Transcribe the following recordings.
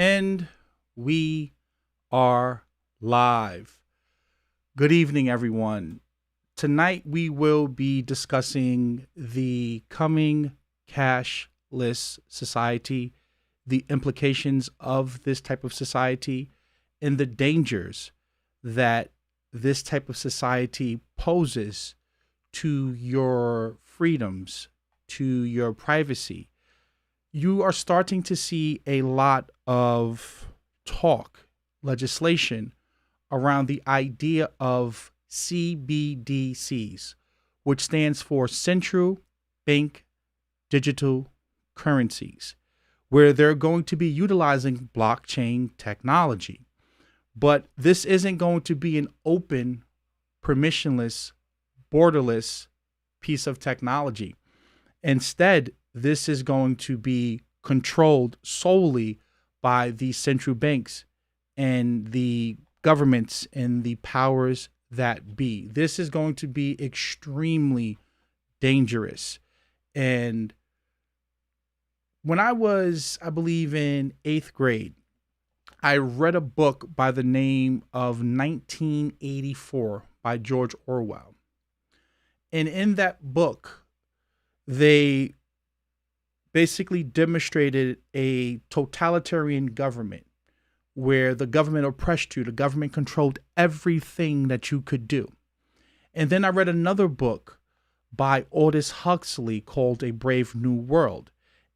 And we are live. Good evening, everyone. Tonight we will be discussing the coming cashless society, the implications of this type of society, and the dangers that this type of society poses to your freedoms, to your privacy. You are starting to see a lot of talk, legislation around the idea of CBDCs, which stands for Central Bank Digital Currencies, where they're going to be utilizing blockchain technology. But this isn't going to be an open, permissionless, borderless piece of technology. Instead, this is going to be controlled solely by the central banks and the governments and the powers that be. This is going to be extremely dangerous. And when I was, I believe, in 8th grade, I read a book by the name of 1984 by George Orwell. And in that book, they basically demonstrated a totalitarian government where the government oppressed you, the government controlled everything that you could do. And then I read another book by Aldous Huxley called A Brave New World.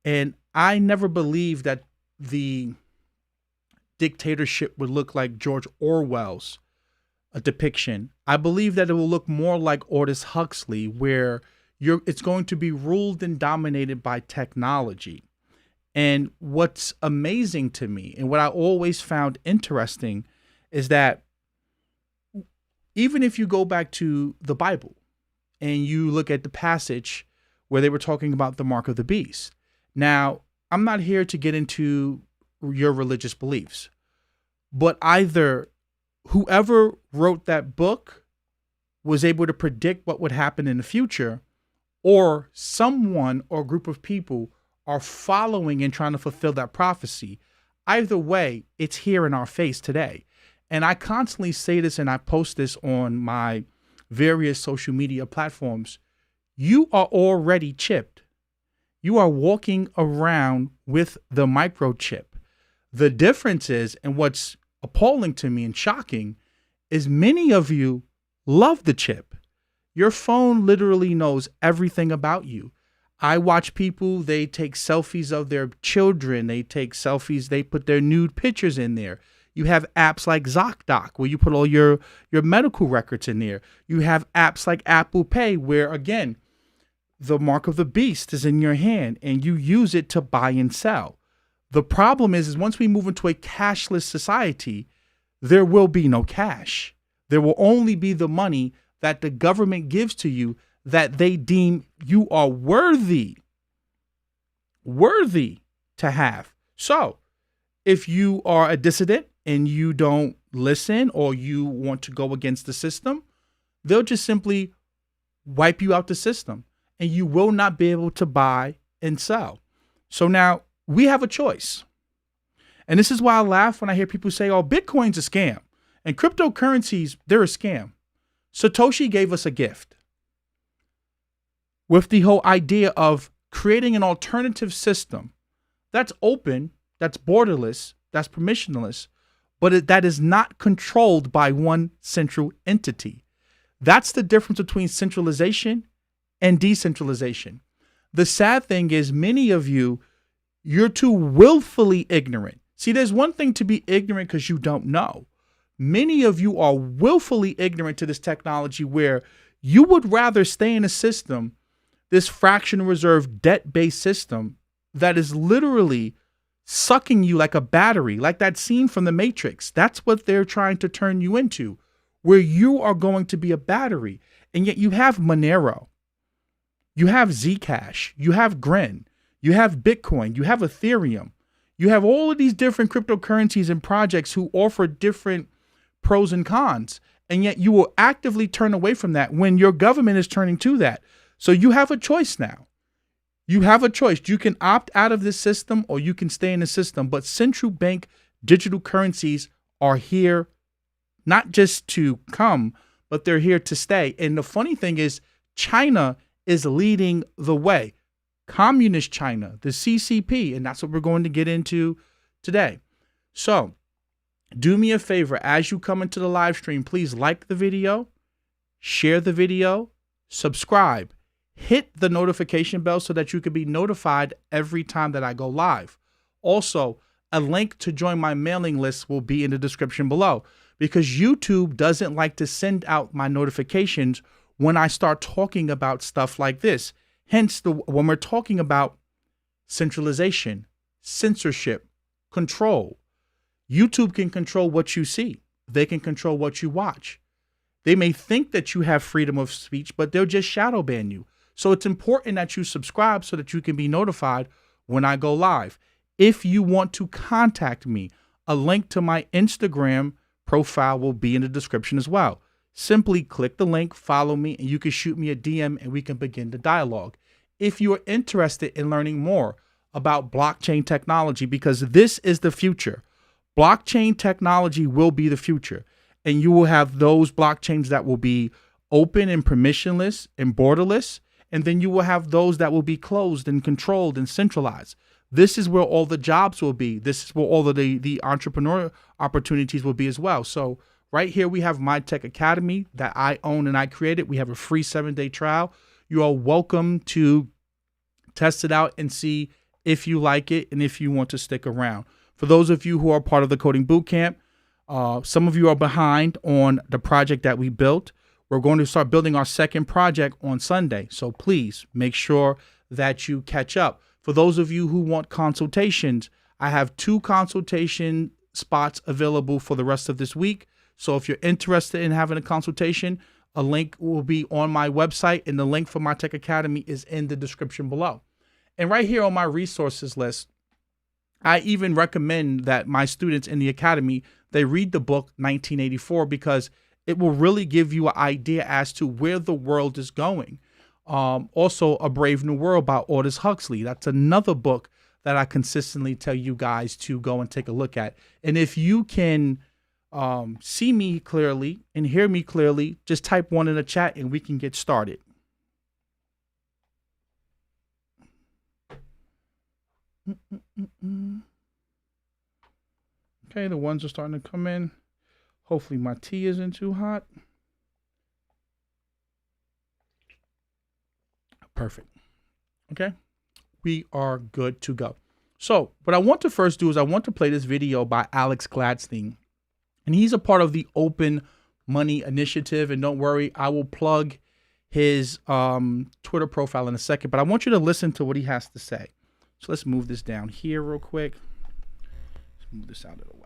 And I never believed that the dictatorship would look like George Orwell's depiction. I believe that it will look more like Aldous Huxley, where it's going to be ruled and dominated by technology. And what's amazing to me, and what I always found interesting, is that even if you go back to the Bible and you look at the passage where they were talking about the mark of the beast. Now, I'm not here to get into your religious beliefs, but either whoever wrote that book was able to predict what would happen in the future, or someone or group of people are following and trying to fulfill that prophecy. Either way, it's here in our face today. And I constantly say this, and I post this on my various social media platforms. You are already chipped. You are walking around with the microchip. The difference is, and what's appalling to me and shocking, is many of you love the chip. Your phone literally knows everything about you. I watch people, they take selfies of their children. They take selfies, they put their nude pictures in there. You have apps like ZocDoc, where you put all your medical records in there. You have apps like Apple Pay, where, again, the mark of the beast is in your hand and you use it to buy and sell. The problem is once we move into a cashless society, there will be no cash. There will only be the money that the government gives to you that they deem you are worthy to have. So if you are a dissident and you don't listen, or you want to go against the system, they'll just simply wipe you out the system and you will not be able to buy and sell. So now we have a choice. And this is why I laugh when I hear people say, oh, Bitcoin's a scam and cryptocurrencies, they're a scam. Satoshi gave us a gift with the whole idea of creating an alternative system that's open, that's borderless, that's permissionless, but that is not controlled by one central entity. That's the difference between centralization and decentralization. The sad thing is many of you, you're too willfully ignorant. See, there's one thing to be ignorant because you don't know. Many of you are willfully ignorant to this technology, where you would rather stay in a system, this fractional reserve debt-based system that is literally sucking you like a battery, like that scene from The Matrix. That's what they're trying to turn you into, where you are going to be a battery. And yet you have Monero, you have Zcash, you have Grin, you have Bitcoin, you have Ethereum, you have all of these different cryptocurrencies and projects who offer different pros and cons. And yet you will actively turn away from that when your government is turning to that. So you have a choice now. You have a choice. You can opt out of this system or you can stay in the system. But central bank digital currencies are here not just to come, but they're here to stay. And the funny thing is, China is leading the way. Communist China, the CCP, and that's what we're going to get into today. So do me a favor, as you come into the live stream, please like the video, share the video, subscribe, hit the notification bell so that you can be notified every time that I go live. Also, a link to join my mailing list will be in the description below, because YouTube doesn't like to send out my notifications when I start talking about stuff like this. Hence, when we're talking about centralization, censorship, control, YouTube can control what you see. They can control what you watch. They may think that you have freedom of speech, but they'll just shadow ban you. So it's important that you subscribe so that you can be notified when I go live. If you want to contact me, a link to my Instagram profile will be in the description as well. Simply click the link, follow me, and you can shoot me a DM and we can begin the dialogue. If you are interested in learning more about blockchain technology, because this is the future, blockchain technology will be the future. And you will have those blockchains that will be open and permissionless and borderless. And then you will have those that will be closed and controlled and centralized. This is where all the jobs will be. This is where all of the entrepreneur opportunities will be as well. So right here, we have My Tech Academy that I own and I created. We have a free 7-day trial. You are welcome to test it out and see if you like it and if you want to stick around. For those of you who are part of the Coding Bootcamp, some of you are behind on the project that we built. We're going to start building our second project on Sunday. So please make sure that you catch up. For those of you who want consultations, I have 2 consultation spots available for the rest of this week. So if you're interested in having a consultation, a link will be on my website, and the link for My Tech Academy is in the description below. And right here on my resources list, I even recommend that my students in the academy, they read the book 1984, because it will really give you an idea as to where the world is going. Also, A Brave New World by Aldous Huxley. That's another book that I consistently tell you guys to go and take a look at. And if you can see me clearly and hear me clearly, just type 1 in the chat and we can get started. Okay, the ones are starting to come in. Hopefully my tea isn't too hot. Perfect. Okay, we are good to go. So what I want to first do is I want to play this video by Alex Gladstein. And he's a part of the Open Money Initiative. And don't worry, I will plug his Twitter profile in a second. But I want you to listen to what he has to say. So let's move this down here real quick. Let's move this out of the way.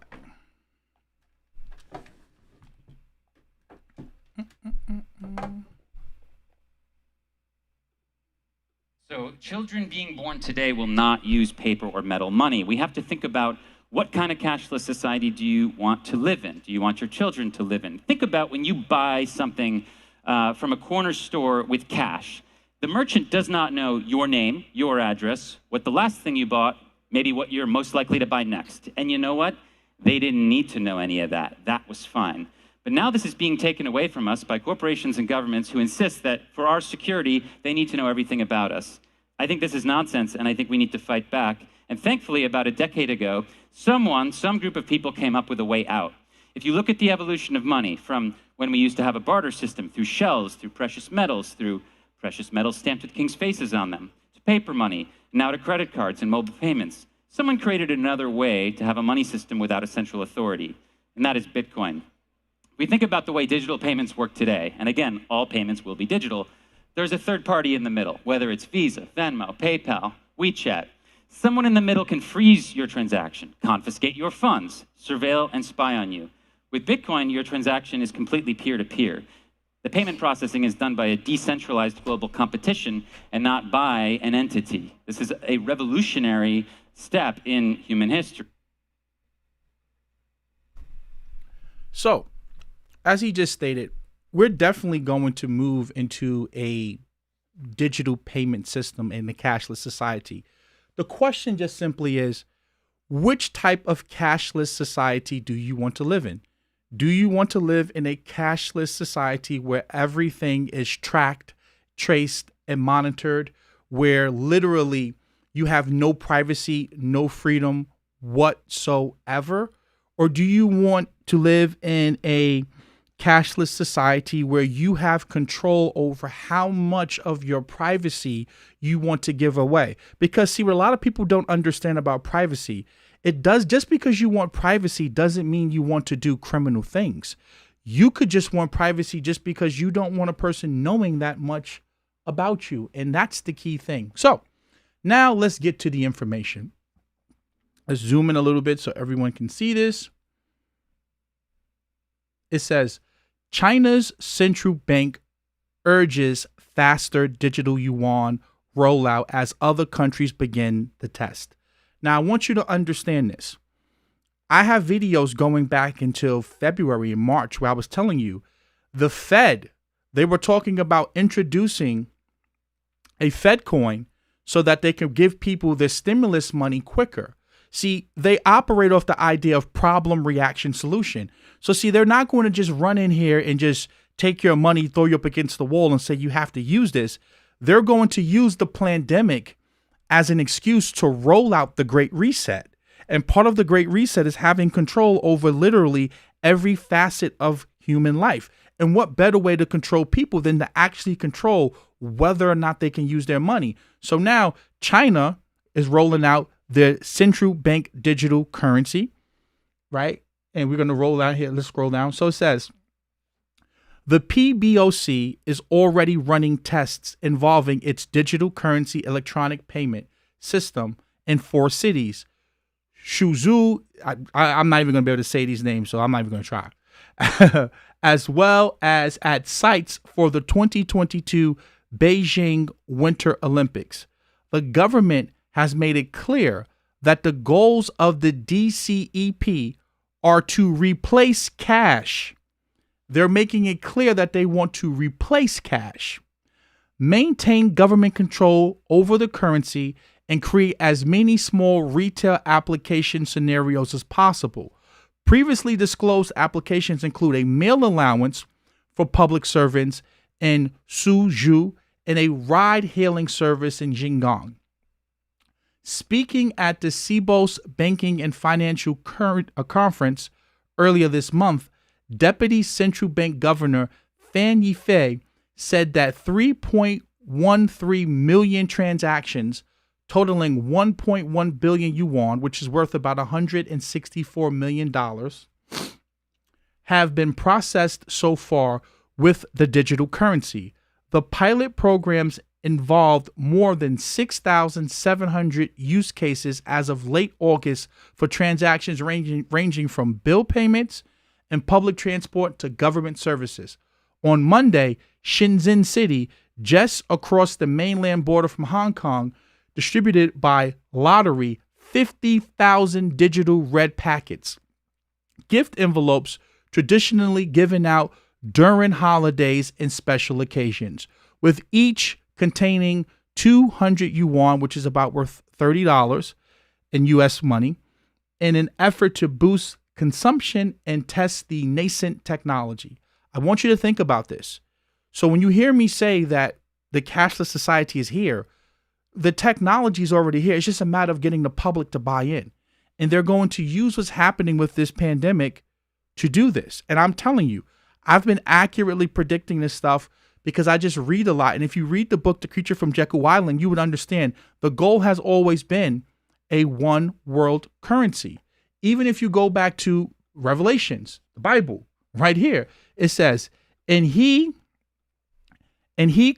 So children being born today will not use paper or metal money. We have to think about, what kind of cashless society do you want to live in? Do you want your children to live in? Think about when you buy something from a corner store with cash. The merchant does not know your name, your address, what the last thing you bought, maybe what you're most likely to buy next. And you know what? They didn't need to know any of that. That was fine. But now this is being taken away from us by corporations and governments who insist that for our security, they need to know everything about us. I think this is nonsense, and I think we need to fight back. And thankfully, about a decade ago, some group of people came up with a way out. If you look at the evolution of money, from when we used to have a barter system through shells, through precious metals stamped with king's faces on them, to paper money, now to credit cards and mobile payments, someone created another way to have a money system without a central authority, and that is Bitcoin. We think about the way digital payments work today, and again, all payments will be digital. There's a third party in the middle, whether it's Visa, Venmo, PayPal, WeChat. Someone in the middle can freeze your transaction, confiscate your funds, surveil and spy on you. With Bitcoin, your transaction is completely peer-to-peer. The payment processing is done by a decentralized global competition and not by an entity. This is a revolutionary step in human history. So, as he just stated, we're definitely going to move into a digital payment system in the cashless society. The question just simply is, which type of cashless society do you want to live in? Do you want to live in a cashless society where everything is tracked, traced, and monitored, where literally you have no privacy, no freedom whatsoever? Or do you want to live in a cashless society where you have control over how much of your privacy you want to give away? Because see, what a lot of people don't understand about privacy, just because you want privacy doesn't mean you want to do criminal things. You could just want privacy just because you don't want a person knowing that much about you. And that's the key thing. So now let's get to the information. Let's zoom in a little bit so everyone can see this. It says, China's central bank urges faster digital yuan rollout as other countries begin the test. Now, I want you to understand this. I have videos going back until February and March where I was telling you the Fed, they were talking about introducing a Fed coin so that they could give people their stimulus money quicker. See, they operate off the idea of problem, reaction, solution. So see, they're not going to just run in here and just take your money, throw you up against the wall and say you have to use this. They're going to use the pandemic as an excuse to roll out the Great Reset. And part of the Great Reset is having control over literally every facet of human life. And what better way to control people than to actually control whether or not they can use their money? So now China is rolling out the central bank digital currency, right? And we're going to roll out here. Let's scroll down. So it says, the PBOC is already running tests involving its digital currency electronic payment system in 4 cities. Shuzhou, I'm not even going to be able to say these names, so I'm not even going to try. As well as at sites for the 2022 Beijing Winter Olympics. The government has made it clear that the goals of the DCEP are to replace cash. They're making it clear that they want to replace cash, maintain government control over the currency, and create as many small retail application scenarios as possible. Previously disclosed applications include a meal allowance for public servants in Suzhou and a ride-hailing service in Jinggang. Speaking at the CBOS Banking and Financial Conference earlier this month, Deputy Central Bank Governor Fan Yifei said that 3.13 million transactions totaling 1.1 billion yuan, which is worth about $164 million, have been processed so far with the digital currency. The pilot programs involved more than 6,700 use cases as of late August for transactions ranging from bill payments and public transport to government services. On Monday, Shenzhen City, just across the mainland border from Hong Kong, distributed by lottery 50,000 digital red packets, gift envelopes traditionally given out during holidays and special occasions, with each containing 200 yuan, which is about worth $30 in US money, in an effort to boost consumption and test the nascent technology. I want you to think about this. So when you hear me say that the cashless society is here, the technology is already here. It's just a matter of getting the public to buy in. And they're going to use what's happening with this pandemic to do this. And I'm telling you, I've been accurately predicting this stuff because I just read a lot. And if you read the book, The Creature from Jekyll Island, you would understand the goal has always been a one world currency. Even if you go back to Revelations, the Bible, right here, it says, and he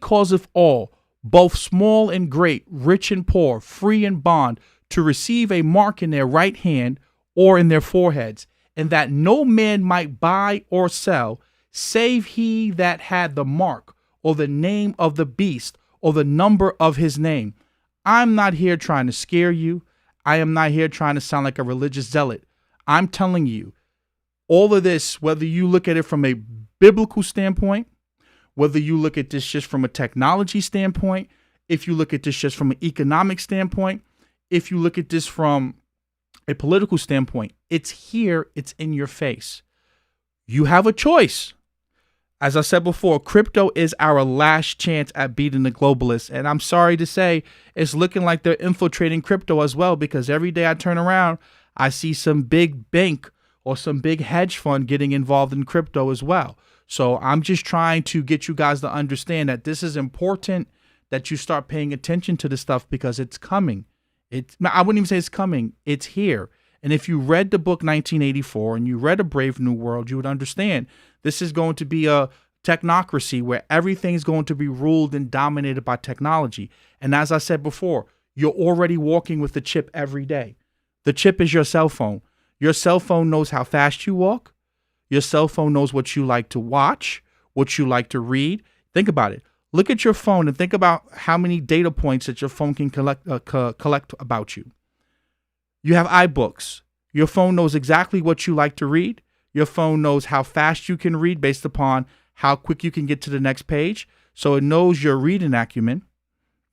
causeth all, both small and great, rich and poor, free and bond, to receive a mark in their right hand or in their foreheads, and that no man might buy or sell, save he that had the mark or the name of the beast or the number of his name. I'm not here trying to scare you. I am not here trying to sound like a religious zealot. I'm telling you, all of this, whether you look at it from a biblical standpoint, whether you look at this just from a technology standpoint, if you look at this just from an economic standpoint, if you look at this from a political standpoint, it's here, it's in your face. You have a choice. As I said before, crypto is our last chance at beating the globalists. And I'm sorry to say, it's looking like they're infiltrating crypto as well, because every day I turn around, I see some big bank or some big hedge fund getting involved in crypto as well. So I'm just trying to get you guys to understand that this is important, that you start paying attention to this stuff, because it's coming. I wouldn't even say it's coming. It's here. And if you read the book 1984 and you read A Brave New World, you would understand this is going to be a technocracy where everything's going to be ruled and dominated by technology. And as I said before, you're already walking with the chip every day. The chip is your cell phone. Your cell phone knows how fast you walk. Your cell phone knows what you like to watch, what you like to read. Think about it. Look at your phone and think about how many data points that your phone can collect about you. You have iBooks. Your phone knows exactly what you like to read. Your phone knows how fast you can read based upon how quick you can get to the next page. So it knows your reading acumen.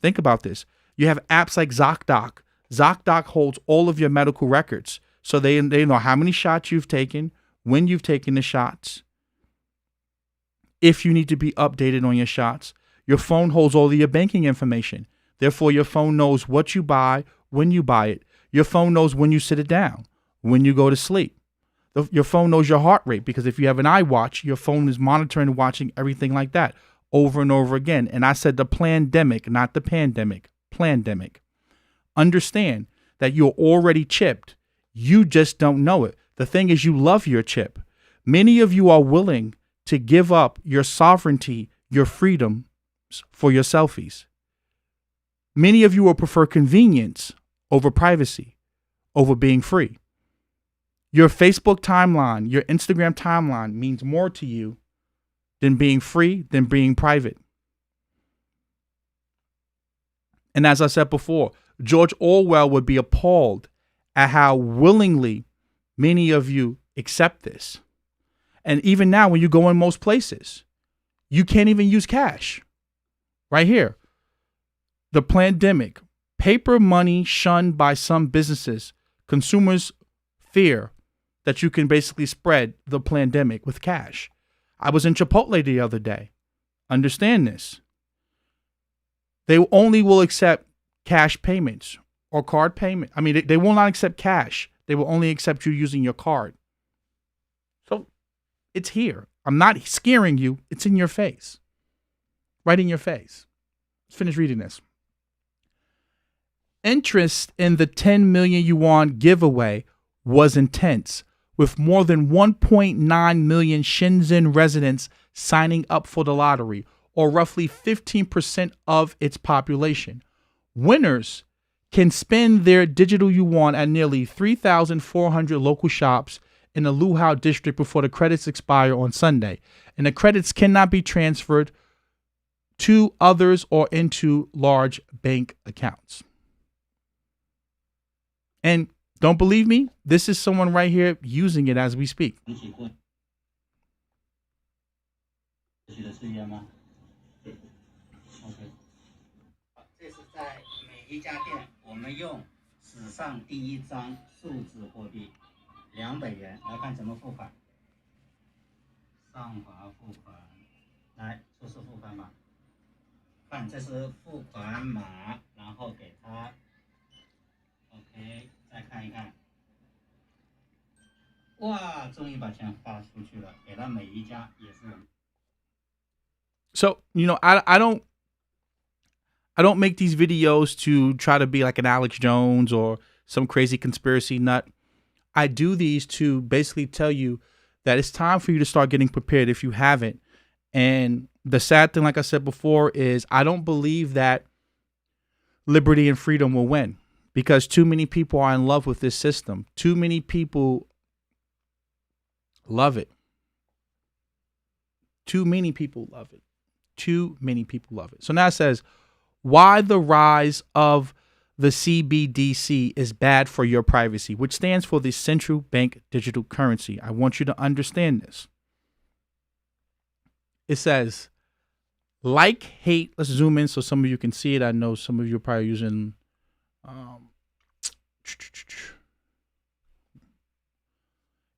Think about this. You have apps like ZocDoc. ZocDoc holds all of your medical records. So they know how many shots you've taken, when you've taken the shots, if you need to be updated on your shots. Your phone holds all of your banking information. Therefore, your phone knows what you buy, when you buy it. Your phone knows when you sit it down, when you go to sleep. Your phone knows your heart rate, because if you have an iWatch, your phone is monitoring and watching everything like that over and over again. And I said the plandemic, not the pandemic, plandemic. Understand that you're already chipped. You just don't know it. The thing is, you love your chip. Many of you are willing to give up your sovereignty, your freedom for your selfies. Many of you will prefer convenience over privacy, over being free. Your Facebook timeline, your Instagram timeline means more to you than being free, than being private. And as I said before, George Orwell would be appalled at how willingly many of you accept this. And even now, when you go in most places, you can't even use cash. Right here, the pandemic. Paper money shunned by some businesses. Consumers fear that you can basically spread the pandemic with cash. I was in Chipotle the other day. Understand this. They only will accept cash payments or card payment. I mean, they will not accept cash. They will only accept you using your card. So it's here. I'm not scaring you. It's in your face. Right in your face. Let's finish reading this. Interest in the 10 million yuan giveaway was intense, with more than 1.9 million Shenzhen residents signing up for the lottery, or roughly 15% of its population. Winners can spend their digital yuan at nearly 3,400 local shops in the Luhao district before the credits expire on Sunday, and the credits cannot be transferred to others or into large bank accounts. And don't believe me? This is someone right here using it as we speak. 再看一看，哇，终于把钱发出去了，给了每一家也是。So, I don't make these videos to try to be like an Alex Jones or some crazy conspiracy nut. I do these to basically tell you that it's time for you to start getting prepared if you haven't. And the sad thing, like I said before, is I don't believe that liberty and freedom will win, because too many people are in love with this system. Too many people love it. Too many people love it. Too many people love it. So now it says, why the rise of the CBDC is bad for your privacy, which stands for the central bank digital currency. I want you to understand this. It says, like hate. Let's zoom in so some of you can see it. I know some of you are probably using.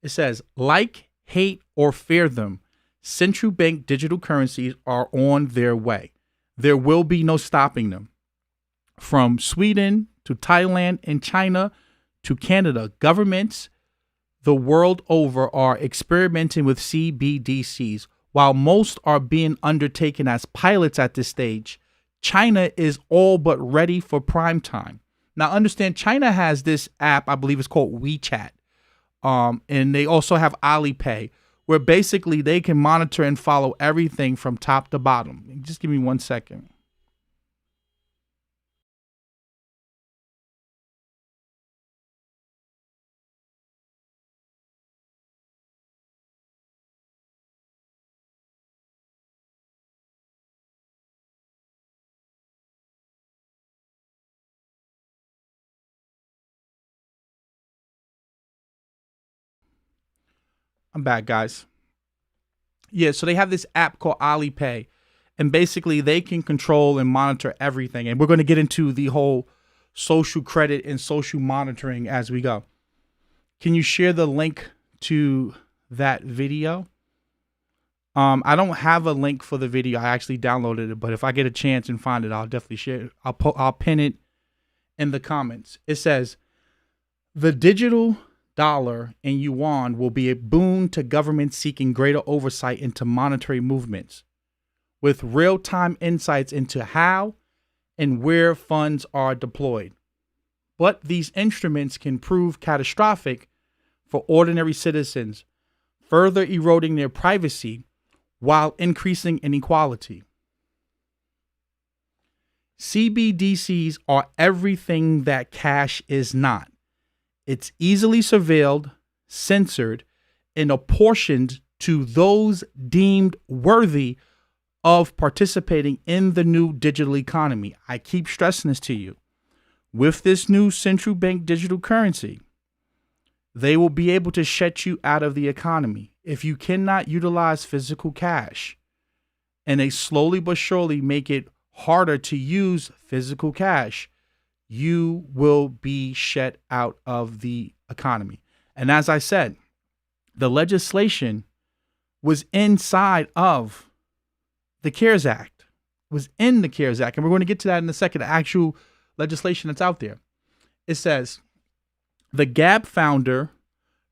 It says, like, hate, or fear them, central bank digital currencies are on their way. There will be no stopping them. From Sweden to Thailand and China to Canada, governments the world over are experimenting with CBDCs. While most are being undertaken as pilots at this stage, China is all but ready for prime time. Now, understand, China has this app, I believe it's called WeChat. And they also have Alipay, where basically they can monitor and follow everything from top to bottom. Just give me 1 second. I'm back, guys. Yeah, so they have this app called Alipay, and basically they can control and monitor everything. And we're going to get into the whole social credit and social monitoring as we go. Can you share the link to that video? I don't have a link for the video. I actually downloaded it, but if I get a chance and find it, I'll definitely share it. I'll pin it in the comments. It says, the digital dollar and yuan will be a boon to governments seeking greater oversight into monetary movements, with real-time insights into how and where funds are deployed. But these instruments can prove catastrophic for ordinary citizens, further eroding their privacy while increasing inequality. CBDCs are everything that cash is not. It's easily surveilled, censored, and apportioned to those deemed worthy of participating in the new digital economy. I keep stressing this to you. With this new central bank digital currency, they will be able to shut you out of the economy. If you cannot utilize physical cash, and they slowly but surely make it harder to use physical cash, you will be shut out of the economy. And as I said, the legislation was inside of the CARES Act, was in the CARES Act. And we're going to get to that in a second, the actual legislation that's out there. It says, the Gab founder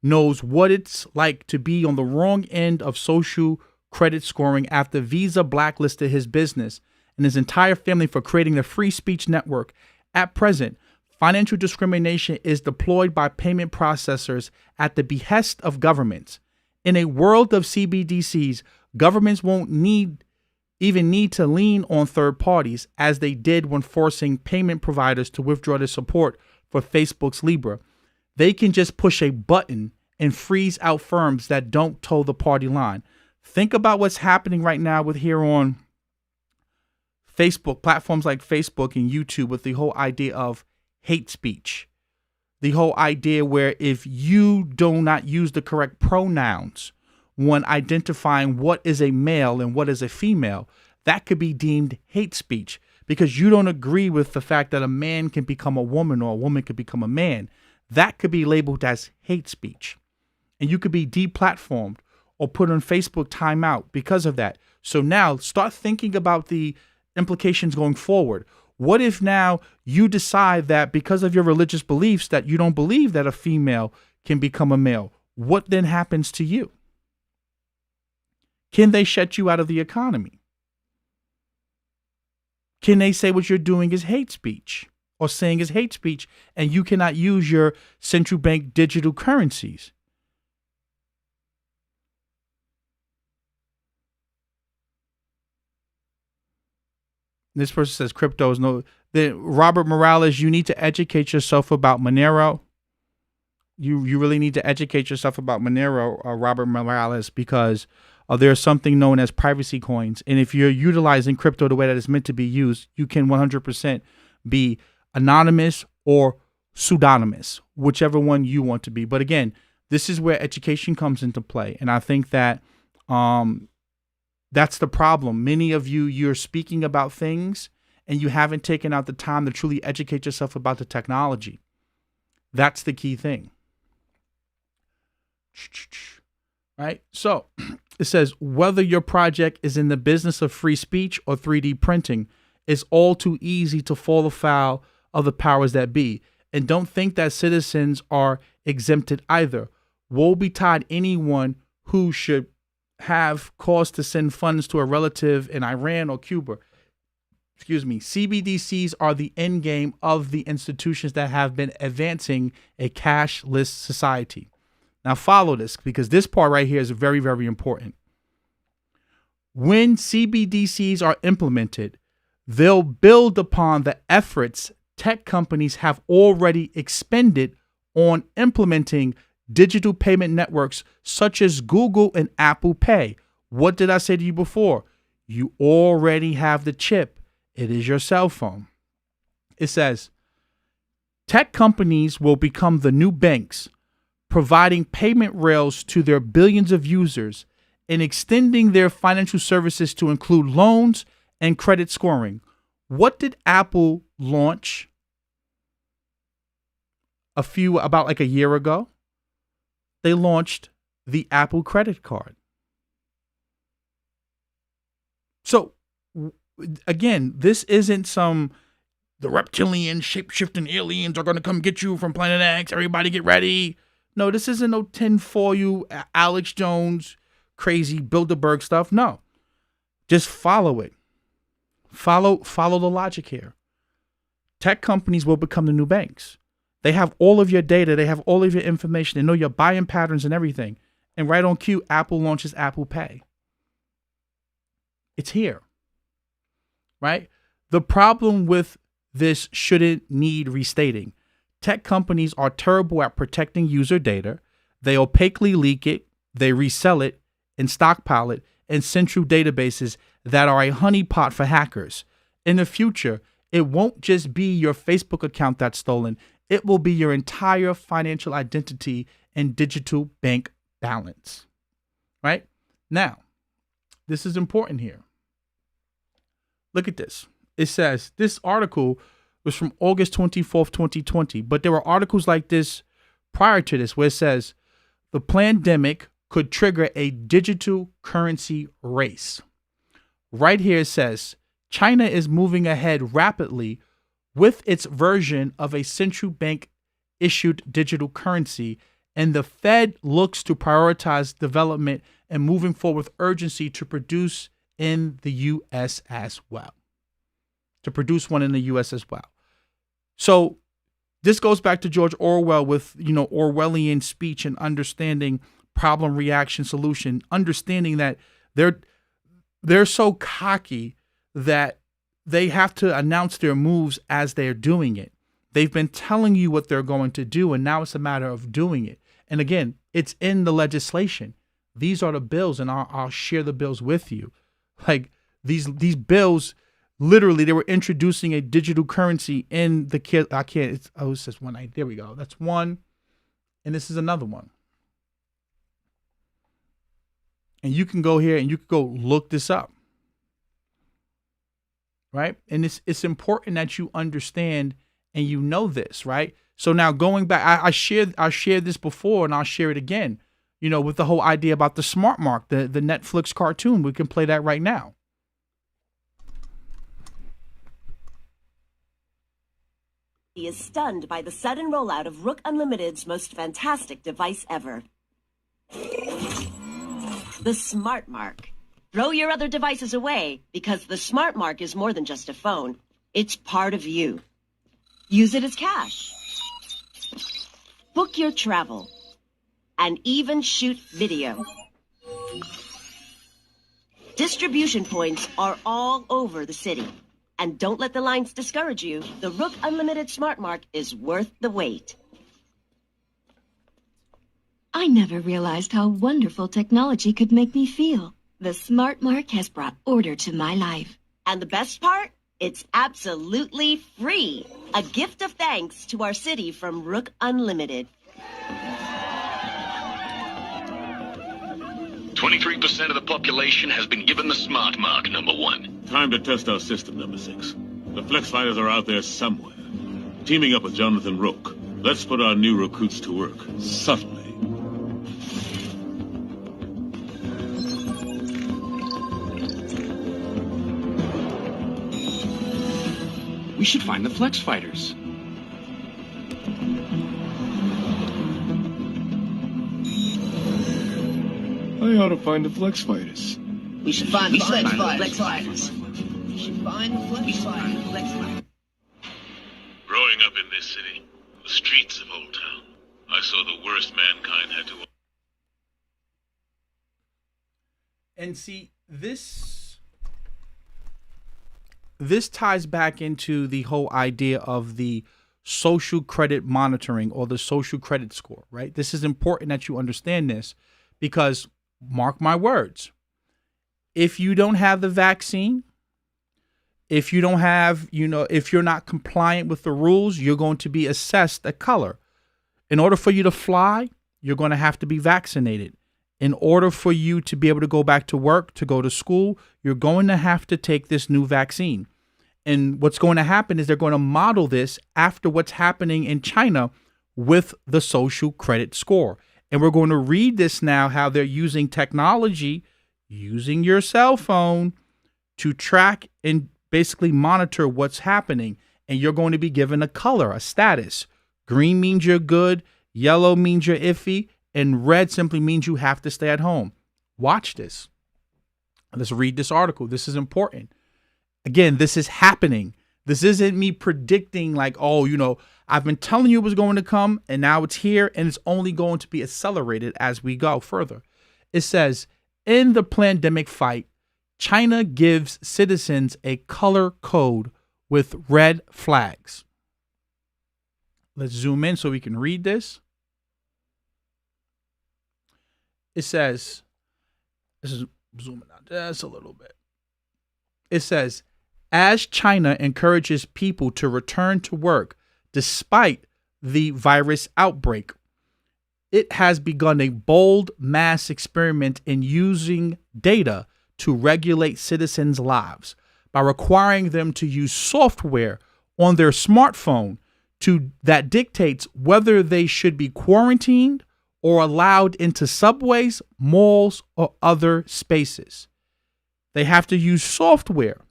knows what it's like to be on the wrong end of social credit scoring after Visa blacklisted his business and his entire family for creating the free speech network. At present, financial discrimination is deployed by payment processors at the behest of governments. In a world of CBDCs, governments won't even need to lean on third parties, as they did when forcing payment providers to withdraw their support for Facebook's Libra. They can just push a button and freeze out firms that don't toe the party line. Think about what's happening right now with here on Facebook, platforms like Facebook and YouTube, with the whole idea of hate speech. The whole idea where if you do not use the correct pronouns when identifying what is a male and what is a female, that could be deemed hate speech because you don't agree with the fact that a man can become a woman or a woman could become a man. That could be labeled as hate speech. And you could be deplatformed or put on Facebook timeout because of that. So now start thinking about the implications going forward. What if now you decide that because of your religious beliefs that you don't believe that a female can become a male? What then happens to you? Can they shut you out of the economy? Can they say what you're doing is hate speech or saying is hate speech and you cannot use your central bank digital currencies? This person says crypto is no. Then Robert Morales, you need to educate yourself about Monero. You really need to educate yourself about Monero, Robert Morales, because there's something known as privacy coins. And if you're utilizing crypto the way that it's meant to be used, you can 100% be anonymous or pseudonymous, whichever one you want to be. But again, this is where education comes into play. And I think that That's the problem. Many of you, you're speaking about things and you haven't taken out the time to truly educate yourself about the technology. That's the key thing. Right? So it says, whether your project is in the business of free speech or 3D printing, it's all too easy to fall afoul of the powers that be. And don't think that citizens are exempted either. Woe betide anyone who should have cause to send funds to a relative in Iran or Cuba. CBDCs are the end game of the institutions that have been advancing a cashless society. Now follow this, because this part right here is very, very important. When CBDCs are implemented, they'll build upon the efforts tech companies have already expended on implementing digital payment networks such as Google and Apple Pay. What did I say to you before? You already have the chip. It is your cell phone. It says, tech companies will become the new banks, providing payment rails to their billions of users and extending their financial services to include loans and credit scoring. What did Apple launch about like a year ago? They launched the Apple credit card. So again, this isn't the reptilian shape-shifting aliens are going to come get you from Planet X. Everybody get ready. No, this isn't no tinfoil, Alex Jones, crazy Bilderberg stuff. No, just follow it. Follow the logic here. Tech companies will become the new banks. They have all of your data. They have all of your information. They know your buying patterns and everything. And right on cue, Apple launches Apple Pay. It's here, right? The problem with this shouldn't need restating. Tech companies are terrible at protecting user data. They opaquely leak it, they resell it, and stockpile it in central databases that are a honeypot for hackers. In the future, it won't just be your Facebook account that's stolen. It will be your entire financial identity and digital bank balance. Right? Now, this is important here. Look at this. It says this article was from August 24th, 2020, but there were articles like this prior to this where it says the pandemic could trigger a digital currency race. Right here it says China is moving ahead rapidly with its version of a central bank issued digital currency, and the Fed looks to prioritize development and moving forward with urgency to produce in the U.S. as well. So this goes back to George Orwell with, Orwellian speech and understanding problem, reaction, solution, understanding that they're so cocky that they have to announce their moves as they're doing it. They've been telling you what they're going to do, and now it's a matter of doing it. And again, it's in the legislation. These are the bills, and I'll share the bills with you. Like these bills, literally, they were introducing a digital currency in the kid. It's just one. There we go. That's one, and this is another one. And you can go here and you can go look this up. Right? And it's important that you understand and you know this, right? So now going back, I shared this before and I'll share it again, with the whole idea about the smart mark, the Netflix cartoon. We can play that right now. He is stunned by the sudden rollout of Rook Unlimited's most fantastic device ever. The Smart Mark. Throw your other devices away, because the Smart Mark is more than just a phone. It's part of you. Use it as cash. Book your travel. And even shoot video. Distribution points are all over the city. And don't let the lines discourage you. The Rook Unlimited Smart Mark is worth the wait. I never realized how wonderful technology could make me feel. The Smart Mark has brought order to my life. And the best part? It's absolutely free. A gift of thanks to our city from Rook Unlimited. 23% of the population has been given the smart mark, number 1. Time to test our system, number 6. The flex fighters are out there somewhere. Teaming up with Jonathan Roque. Let's put our new recruits to work, subtly. We should find the flex fighters. I ought to find the flex fighters. We should find the flex fighters. We should find the flex fighters. Growing up in this city, the streets of Old Town, I saw the worst mankind had to... And see, this ties back into the whole idea of the social credit monitoring or the social credit score, right? This is important that you understand this because, mark my words, if you don't have the vaccine, if you don't have, if you're not compliant with the rules, you're going to be assessed a color. In order for you to fly, you're going to have to be vaccinated. In order for you to be able to go back to work, to go to school, you're going to have to take this new vaccine. And what's going to happen is they're going to model this after what's happening in China with the social credit score. And we're going to read this now, how they're using technology, using your cell phone to track and basically monitor what's happening. And you're going to be given a color, a status. Green means you're good, yellow means you're iffy, and red simply means you have to stay at home. Watch this. Let's read this article. This is important. Again, this is happening. This isn't me predicting like, oh, I've been telling you it was going to come and now it's here and it's only going to be accelerated as we go further. It says, in the pandemic fight, China gives citizens a color code with red flags. Let's zoom in so we can read this. It says, this is zooming out just a little bit. It says, as China encourages people to return to work despite the virus outbreak, it has begun a bold mass experiment in using data to regulate citizens' lives by requiring them to use software on their smartphone that dictates whether they should be quarantined or allowed into subways, malls, or other spaces. They have to use software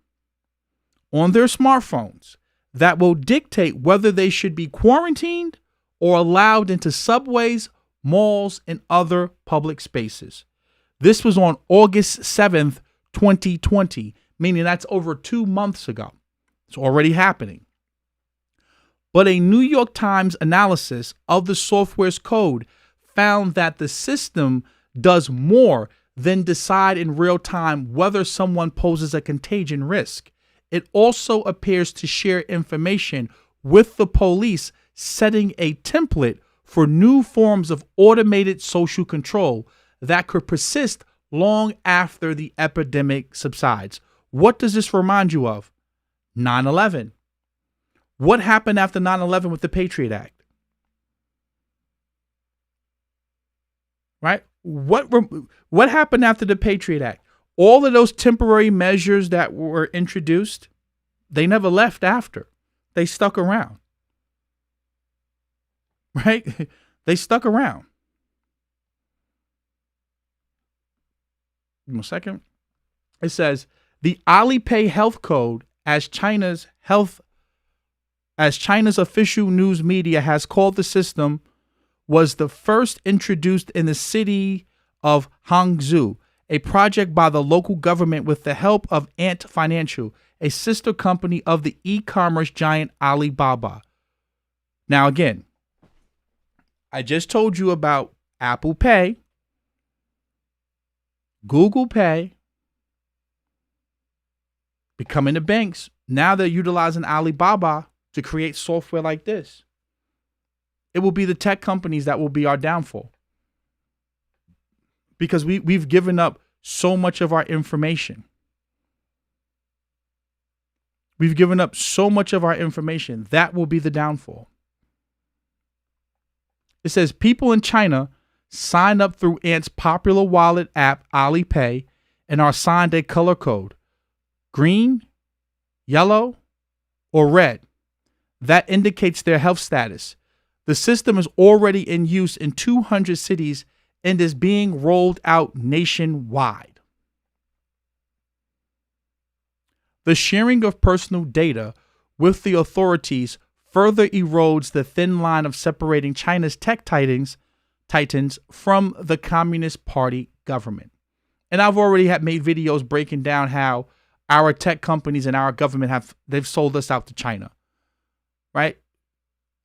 on their smartphones that will dictate whether they should be quarantined or allowed into subways, malls, and other public spaces. This was on August 7th, 2020, meaning that's over 2 months ago. It's already happening. But a New York Times analysis of the software's code found that the system does more than decide in real time whether someone poses a contagion risk. It also appears to share information with the police, setting a template for new forms of automated social control that could persist long after the epidemic subsides. What does this remind you of? 9/11. What happened after 9/11 with the Patriot Act? Right? What happened after the Patriot Act? All of those temporary measures that were introduced, they never left after. They stuck around. Right? They stuck around. Give me a second. It says the Alipay health code, as China's official news media has called the system, was the first introduced in the city of Hangzhou, a project by the local government with the help of Ant Financial, a sister company of the e-commerce giant Alibaba. Now, again, I just told you about Apple Pay, Google Pay, becoming the banks. Now they're utilizing Alibaba to create software like this. It will be the tech companies that will be our downfall. Because we've given up so much of our information. We've given up so much of our information. That will be the downfall. It says people in China sign up through Ant's popular wallet app Alipay and are assigned a color code, green, yellow, or red. That indicates their health status. The system is already in use in 200 cities and is being rolled out nationwide. The sharing of personal data with the authorities further erodes the thin line of separating China's tech titans from the Communist Party government. And I've already made videos breaking down how our tech companies and our government they've sold us out to China, right?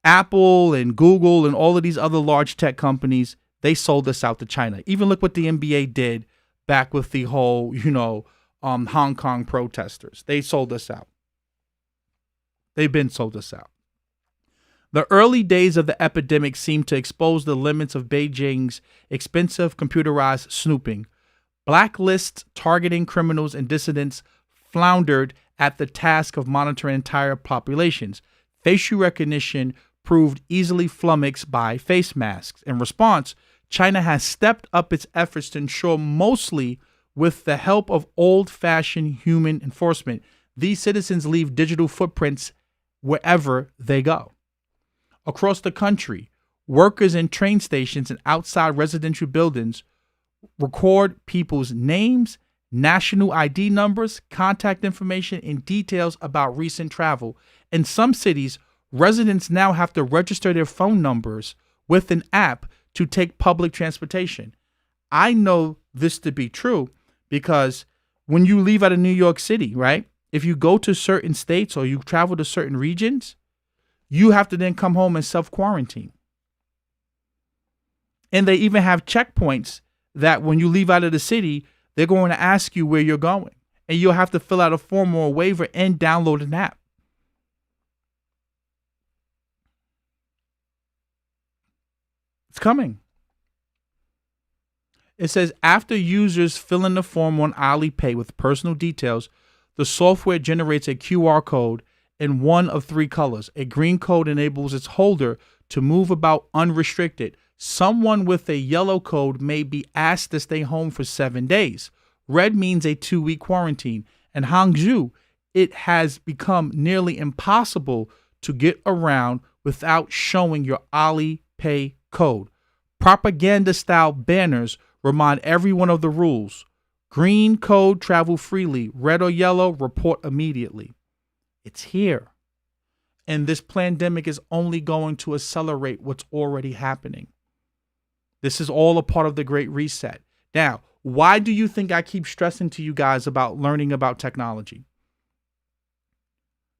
Apple and Google and all of these other large tech companies, they sold us out to China. Even look what the NBA did back with the whole, Hong Kong protesters. They sold us out. They've been sold us out. The early days of the epidemic seemed to expose the limits of Beijing's expensive computerized snooping. Blacklists targeting criminals and dissidents floundered at the task of monitoring entire populations. Facial recognition proved easily flummoxed by face masks. In response, China has stepped up its efforts to ensure, mostly with the help of old-fashioned human enforcement, these citizens leave digital footprints wherever they go. Across the country, workers in train stations and outside residential buildings record people's names, national ID numbers, contact information, and details about recent travel. In some cities, residents now have to register their phone numbers with an app to take public transportation. I know this to be true because when you leave out of New York City, right? If you go to certain states or you travel to certain regions, you have to then come home and self-quarantine. And they even have checkpoints that when you leave out of the city, they're going to ask you where you're going. And you'll have to fill out a form or a waiver and download an app. It's coming. It says after users fill in the form on Alipay with personal details, the software generates a QR code in one of three colors. A green code enables its holder to move about unrestricted. Someone with a yellow code may be asked to stay home for 7 days. Red means a 2-week quarantine. In Hangzhou, it has become nearly impossible to get around without showing your Alipay code. Propaganda-style banners remind everyone of the rules. Green code, travel freely. Red or yellow, report immediately. It's here. And this pandemic is only going to accelerate what's already happening. This is all a part of the Great Reset. Now, why do you think I keep stressing to you guys about learning about technology?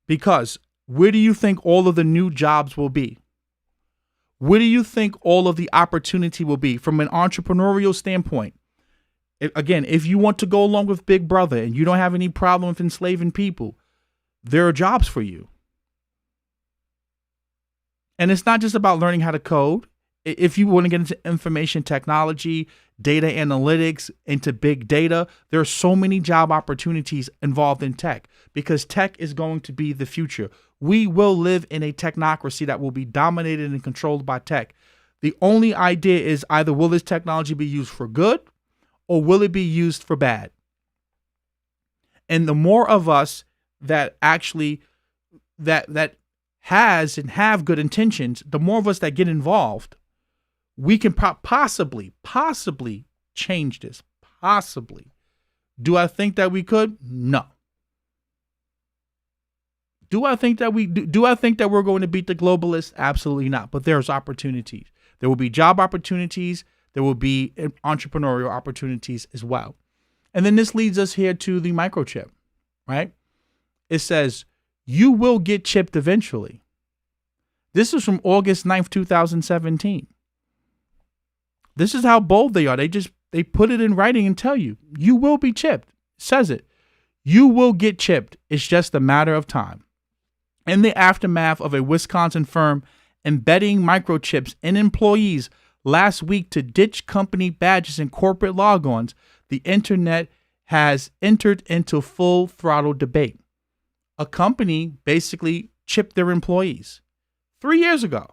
Because where do you think all of the new jobs will be? Where do you think all of the opportunity will be from an entrepreneurial standpoint? If you want to go along with Big Brother and you don't have any problem with enslaving people, there are jobs for you. And it's not just about learning how to code. If you want to get into information technology, data analytics, into big data, there are so many job opportunities involved in tech because tech is going to be the future. We will live in a technocracy that will be dominated and controlled by tech. The only idea is either will this technology be used for good or will it be used for bad? And the more of us that actually that has and have good intentions, the more of us that get involved, we can possibly change this. Possibly. Do I think that we could? No. Do I think that we're going to beat the globalists? Absolutely not. But there's opportunities. There will be job opportunities. There will be entrepreneurial opportunities as well. And then this leads us here to the microchip, right? It says, you will get chipped eventually. This is from August 9th, 2017. This is how bold they are. They put it in writing and tell you, you will be chipped. It says it. You will get chipped. It's just a matter of time. In the aftermath of a Wisconsin firm embedding microchips in employees last week to ditch company badges and corporate logons, the internet has entered into full throttle debate. A company basically chipped their employees 3 years ago.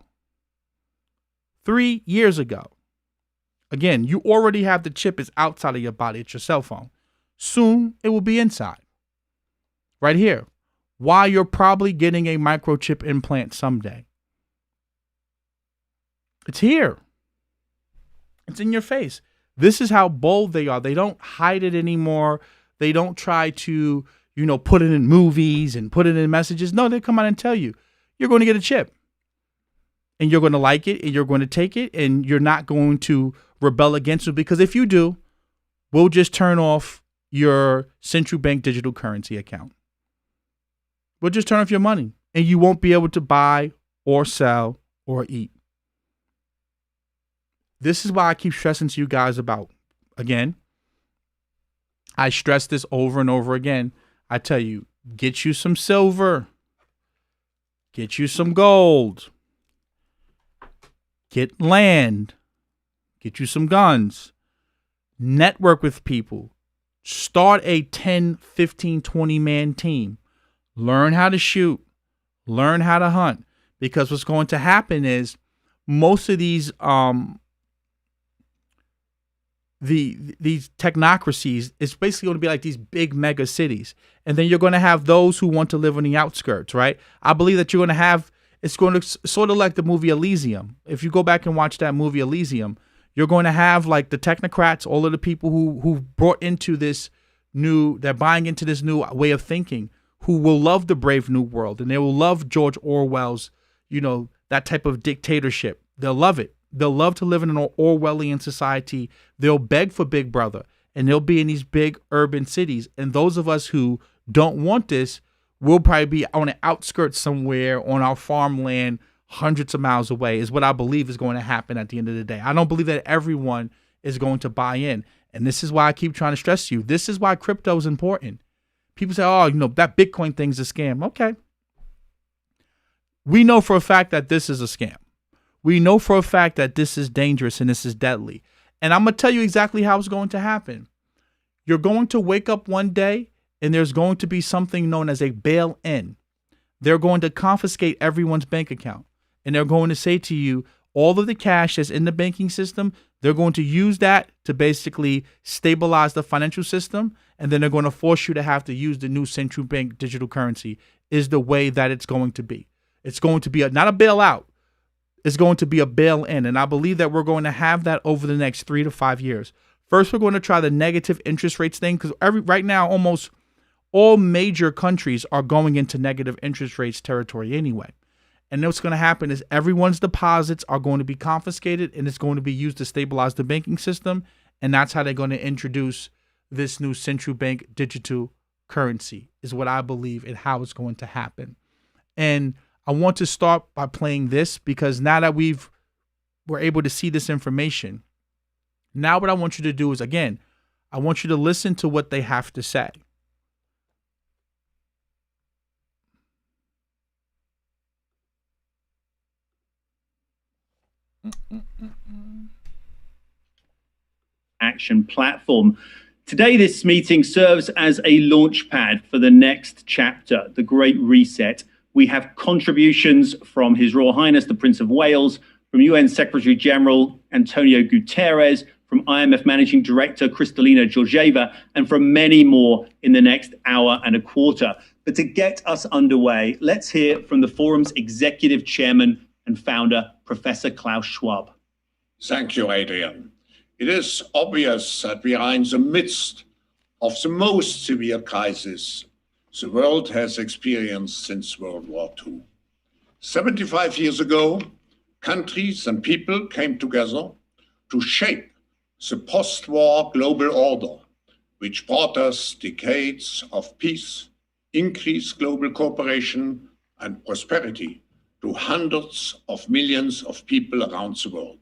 3 years ago. Again, you already have the chip. It's outside of your body. It's your cell phone. Soon, it will be inside. Right here. Why you're probably getting a microchip implant someday. It's here. It's in your face. This is how bold they are. They don't hide it anymore. They don't try to, put it in movies and put it in messages. No, they come out and tell you, you're going to get a chip. And you're going to like it, and you're going to take it, and you're not going to rebel against it. Because if you do, we'll just turn off your central bank digital currency account. We'll just turn off your money, and you won't be able to buy or sell or eat. This is why I keep stressing to you guys about, again, I stress this over and over again. I tell you, get you some silver, get you some gold, get land, get you some guns, network with people, start a 10, 15, 20-man team, learn how to shoot, learn how to hunt, because what's going to happen is most of these these technocracies, it's basically going to be like these big mega cities. And then you're going to have those who want to live on the outskirts, right? I believe that you're going to have, it's going to sort of like the movie Elysium. If you go back and watch that movie Elysium, you're going to have like the technocrats, all of the people who brought into this they're buying into this new way of thinking, who will love the Brave New World, and they will love George Orwell's, that type of dictatorship. They'll love it. They'll love to live in an Orwellian society. They'll beg for Big Brother, and they'll be in these big urban cities. And those of us who don't want this will probably be on the outskirts somewhere on our farmland hundreds of miles away, is what I believe is going to happen at the end of the day. I don't believe that everyone is going to buy in. And this is why I keep trying to stress to you. This is why crypto is important. People say, oh, that Bitcoin thing's a scam. Okay. We know for a fact that this is a scam. We know for a fact that this is dangerous and this is deadly. And I'm going to tell you exactly how it's going to happen. You're going to wake up one day and there's going to be something known as a bail-in. They're going to confiscate everyone's bank account. And they're going to say to you, all of the cash that's in the banking system, they're going to use that to basically stabilize the financial system. And then they're going to force you to have to use the new central bank digital currency, is the way that it's going to be. It's going to be not a bailout. It's going to be a bail-in. And I believe that we're going to have that over the next 3 to 5 years. First, we're going to try the negative interest rates thing, because right now, almost all major countries are going into negative interest rates territory anyway. And what's going to happen is everyone's deposits are going to be confiscated, and it's going to be used to stabilize the banking system. And that's how they're going to introduce this new central bank digital currency, is what I believe, and how it's going to happen. And I want to start by playing this, because now that we're able to see this information, now what I want you to do is, again, I want you to listen to what they have to say. Action platform. Today, this meeting serves as a launch pad for the next chapter, the Great Reset. We have contributions from His Royal Highness, the Prince of Wales, from UN Secretary General Antonio Guterres, from IMF Managing Director Kristalina Georgieva, and from many more in the next hour and a quarter. But to get us underway, let's hear from the forum's executive chairman and founder, Professor Klaus Schwab. Thank you, Adrian. It is obvious that we are in the midst of the most severe crisis the world has experienced since World War II. 75 years ago, countries and people came together to shape the post-war global order, which brought us decades of peace, increased global cooperation, and prosperity to hundreds of millions of people around the world.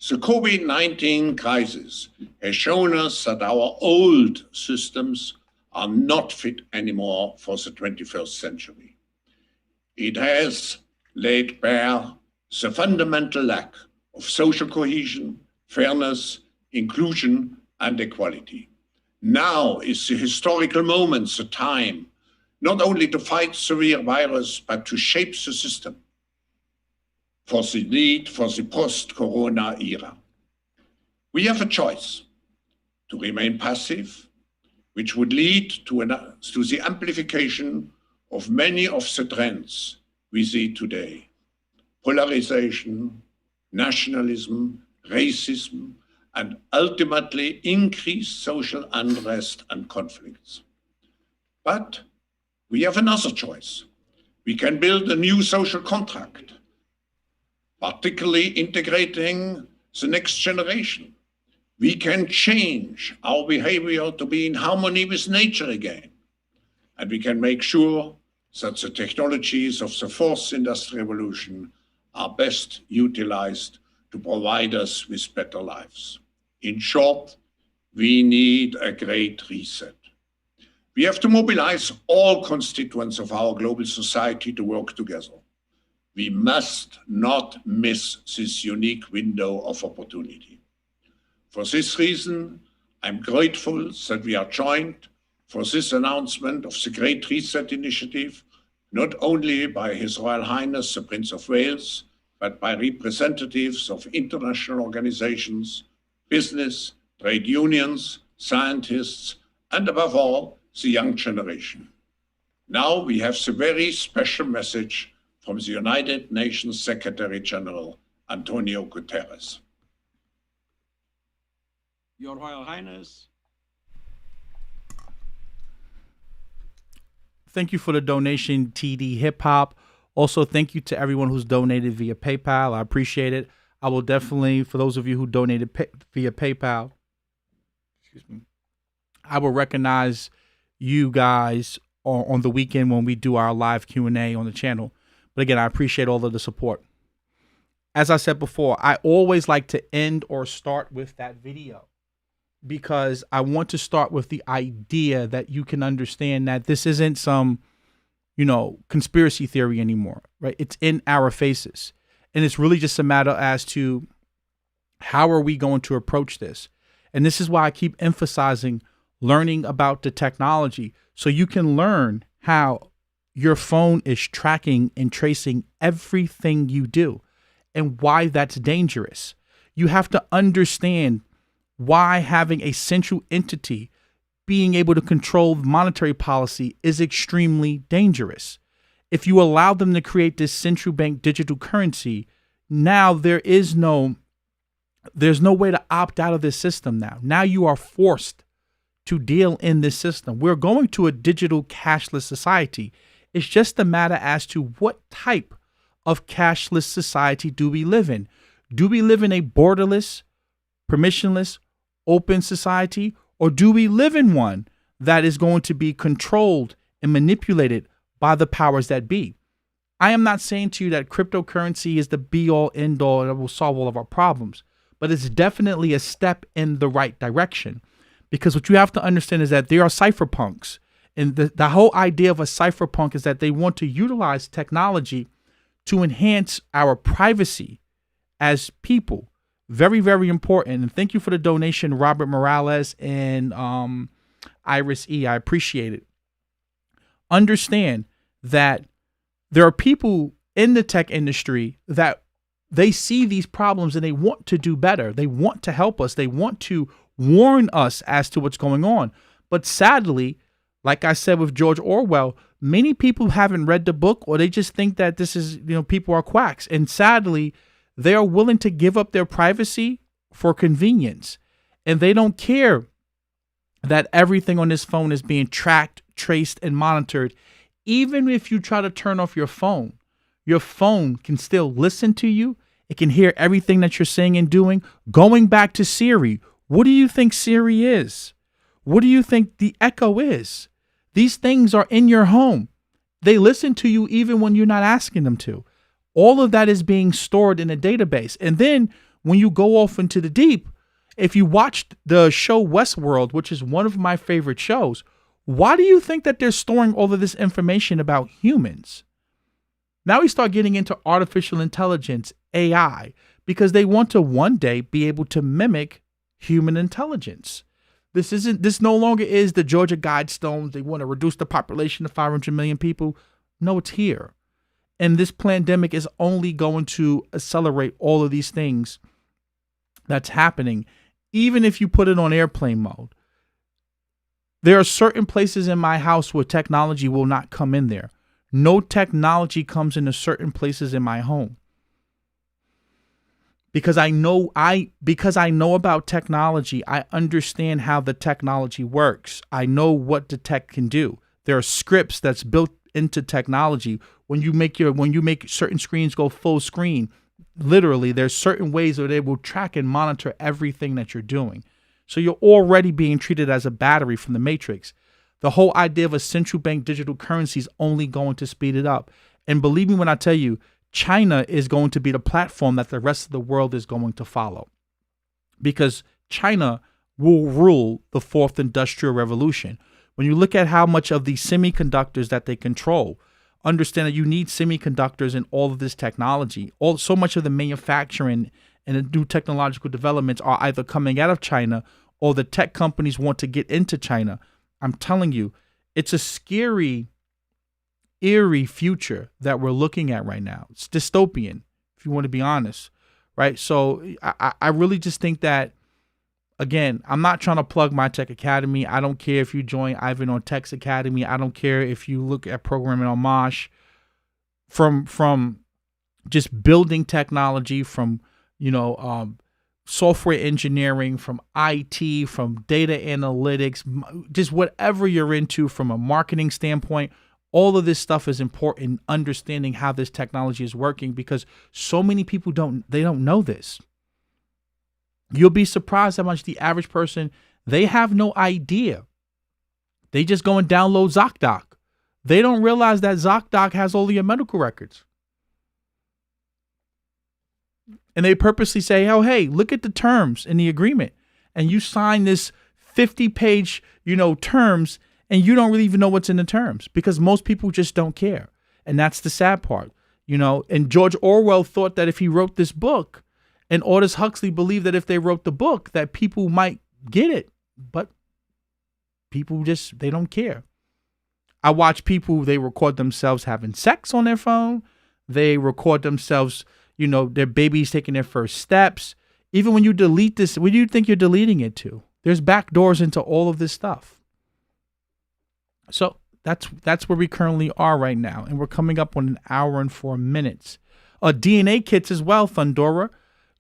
The COVID-19 crisis has shown us that our old systems are not fit anymore for the 21st century. It has laid bare the fundamental lack of social cohesion, fairness, inclusion, and equality. Now is the historical moment, the time, not only to fight severe virus, but to shape the system for the need for the post-corona era. We have a choice to remain passive, which would lead to the amplification of many of the trends we see today: polarization, nationalism, racism, and ultimately increased social unrest and conflicts. But we have another choice. We can build a new social contract, particularly integrating the next generation. We can change our behavior to be in harmony with nature again. And we can make sure that the technologies of the fourth industrial revolution are best utilized to provide us with better lives. In short, we need a great reset. We have to mobilize all constituents of our global society to work together. We must not miss this unique window of opportunity. For this reason, I'm grateful that we are joined for this announcement of the Great Reset Initiative, not only by His Royal Highness the Prince of Wales, but by representatives of international organizations, business, trade unions, scientists, and above all, the young generation. Now we have the very special message from the United Nations Secretary General, Antonio Guterres. Your Royal Highness. Thank you for the donation, TD Hip Hop. Also, thank you to everyone who's donated via PayPal. I appreciate it. I will definitely, for those of you who donated via PayPal, I will recognize you guys on the weekend when we do our live Q&A on the channel. But again, I appreciate all of the support. As I said before, I always like to end or start with that video because I want to start with the idea that you can understand that this isn't some, conspiracy theory anymore, right? It's in our faces. And it's really just a matter as to how are we going to approach this? And this is why I keep emphasizing learning about the technology so you can learn how your phone is tracking and tracing everything you do and why that's dangerous. You have to understand why having a central entity being able to control monetary policy is extremely dangerous. If you allow them to create this central bank digital currency, now there's no way to opt out of this system now. Now you are forced to deal in this system. We're going to a digital cashless society. It's just a matter as to what type of cashless society do we live in? Do we live in a borderless, permissionless, open society? Or do we live in one that is going to be controlled and manipulated by the powers that be? I am not saying to you that cryptocurrency is the be-all, end-all, and it will solve all of our problems. But it's definitely a step in the right direction. Because what you have to understand is that there are cypherpunks. And the whole idea of a cypherpunk is that they want to utilize technology to enhance our privacy as people. Very, very important. And thank you for the donation, Robert Morales and Iris E. I appreciate it. Understand that there are people in the tech industry that they see these problems and they want to do better. They want to help us. They want to warn us as to what's going on. But sadly, like I said with George Orwell, many people haven't read the book or they just think that this is, people are quacks. And sadly, they are willing to give up their privacy for convenience. And they don't care that everything on this phone is being tracked, traced, and monitored. Even if you try to turn off your phone can still listen to you. It can hear everything that you're saying and doing. Going back to Siri, what do you think Siri is? What do you think the Echo is? These things are in your home. They listen to you even when you're not asking them to. All of that is being stored in a database. And then when you go off into the deep, if you watched the show Westworld, which is one of my favorite shows, why do you think that they're storing all of this information about humans? Now we start getting into artificial intelligence, AI, because they want to one day be able to mimic human intelligence. This no longer is the Georgia Guidestones. They want to reduce the population to 500 million people. No, it's here. And this pandemic is only going to accelerate all of these things that's happening. even if you put it on airplane mode, there are certain places in my house where technology will not come in there. No technology comes into certain places in my home. Because I know about technology, I understand how the technology works. I know what the tech can do. There are scripts that's built into technology. When you make certain screens go full screen, literally there's certain ways where they will track and monitor everything that you're doing. So you're already being treated as a battery from the Matrix. The whole idea of a central bank digital currency is only going to speed it up. And believe me when I tell you, China is going to be the platform that the rest of the world is going to follow, because China will rule the fourth industrial revolution. When you look at how much of the semiconductors that they control, understand that you need semiconductors in all of this technology. So much of the manufacturing and the new technological developments are either coming out of China or the tech companies want to get into China. I'm telling you, it's a scary, eerie future that we're looking at right now. It's dystopian, if you want to be honest, right? So I really just think that, again, I'm not trying to plug my tech academy. I don't care if you join Ivan on Tech's Academy. I don't care if you look at programming on Mosh. From just building technology, from software engineering, from IT, from data analytics, just whatever you're into from a marketing standpoint. All of this stuff is important in understanding how this technology is working, because so many people don't know this. You'll be surprised how much the average person, they have no idea. They just go and download ZocDoc. They don't realize that ZocDoc has all of your medical records. And they purposely say, oh, hey, look at the terms in the agreement. And you sign this 50-page, terms, and you don't really even know what's in the terms, because most people just don't care. And that's the sad part, And George Orwell thought that if he wrote this book, and Aldous Huxley believed that if they wrote the book, that people might get it. But people they don't care. I watch people, they record themselves having sex on their phone. They record themselves, their babies taking their first steps. Even when you delete this, where do you think you're deleting it to? There's back doors into all of this stuff. So that's where we currently are right now. And we're coming up on 1 hour and 4 minutes. DNA kits as well, Thundora.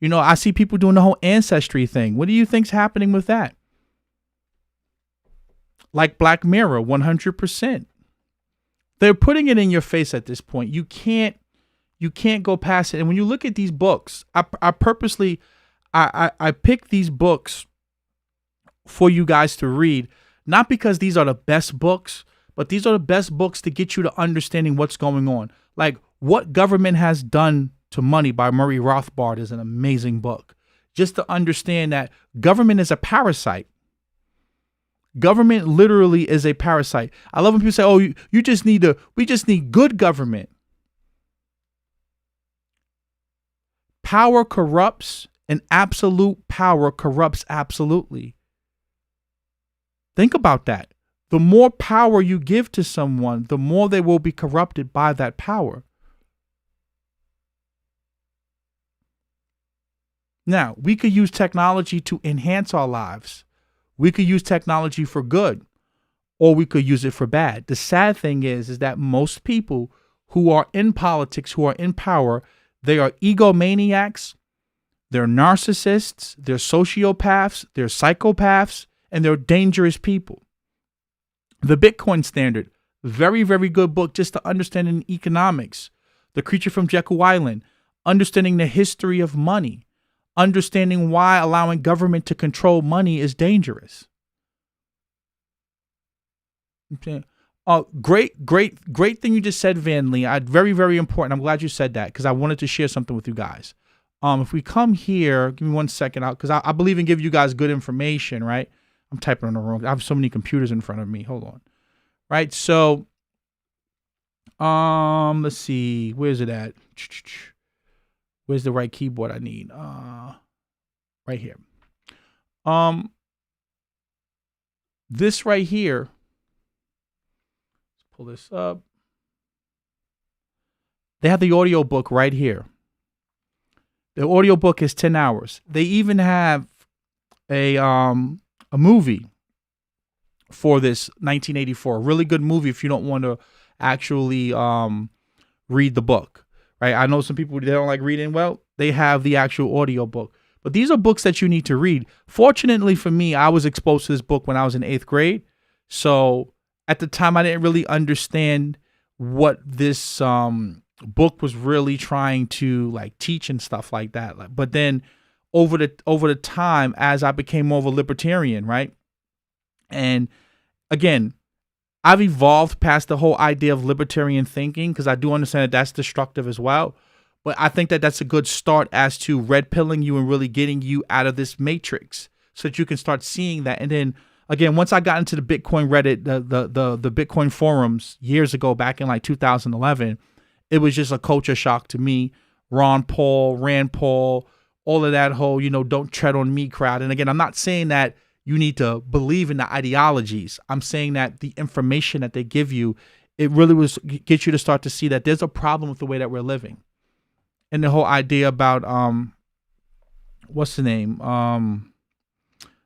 I see people doing the whole ancestry thing. What do you think's happening with that? Like Black Mirror, 100%. They're putting it in your face at this point. You can't go past it. And when you look at these books, I purposely pick these books for you guys to read, not because these are the best books, but these are the best books to get you to understanding what's going on. Like What Government Has Done to Money by Murray Rothbard is an amazing book. Just to understand that government is a parasite. Government literally is a parasite. I love when people say, oh, we just need good government. Power corrupts, and absolute power corrupts absolutely. Think about that. The more power you give to someone, the more they will be corrupted by that power. Now, we could use technology to enhance our lives. We could use technology for good, or we could use it for bad. The sad thing is that most people who are in politics, who are in power, they are egomaniacs, they're narcissists, they're sociopaths, they're psychopaths, and they're dangerous people. The Bitcoin Standard, very, very good book just to understanding economics. The Creature from Jekyll Island, understanding the history of money. Understanding why allowing government to control money is dangerous. Great thing you just said, Van Lee. Very, very important. I'm glad you said that because I wanted to share something with you guys. If we come here, give me 1 second out because I believe in giving you guys good information, right? I'm typing on the wrong. I have so many computers in front of me. Hold on. Right. So, let's see. Where's it at? Where's the right keyboard I need? Right here. This right here. Let's pull this up. They have the audio book right here. The audio book is 10 hours. They even have a movie for this 1984. A really good movie if you don't want to actually read the book, right? I know some people, they don't like reading. Well, they have the actual audio book. But these are books that you need to read. Fortunately for me, I was exposed to this book when I was in 8th grade. So at the time, I didn't really understand what this book was really trying to like teach and stuff like that. But then over the time, as I became more of a libertarian, right? And again, I've evolved past the whole idea of libertarian thinking because I do understand that that's destructive as well. But I think that that's a good start as to red pilling you and really getting you out of this matrix so that you can start seeing that. And then again, once I got into the Bitcoin Reddit, the Bitcoin forums years ago, back in like 2011, it was just a culture shock to me. Ron Paul, Rand Paul, all of that whole, don't tread on me crowd. And again, I'm not saying that you need to believe in the ideologies. I'm saying that the information that they give you, it really gets you to start to see that there's a problem with the way that we're living. And the whole idea about what's the name?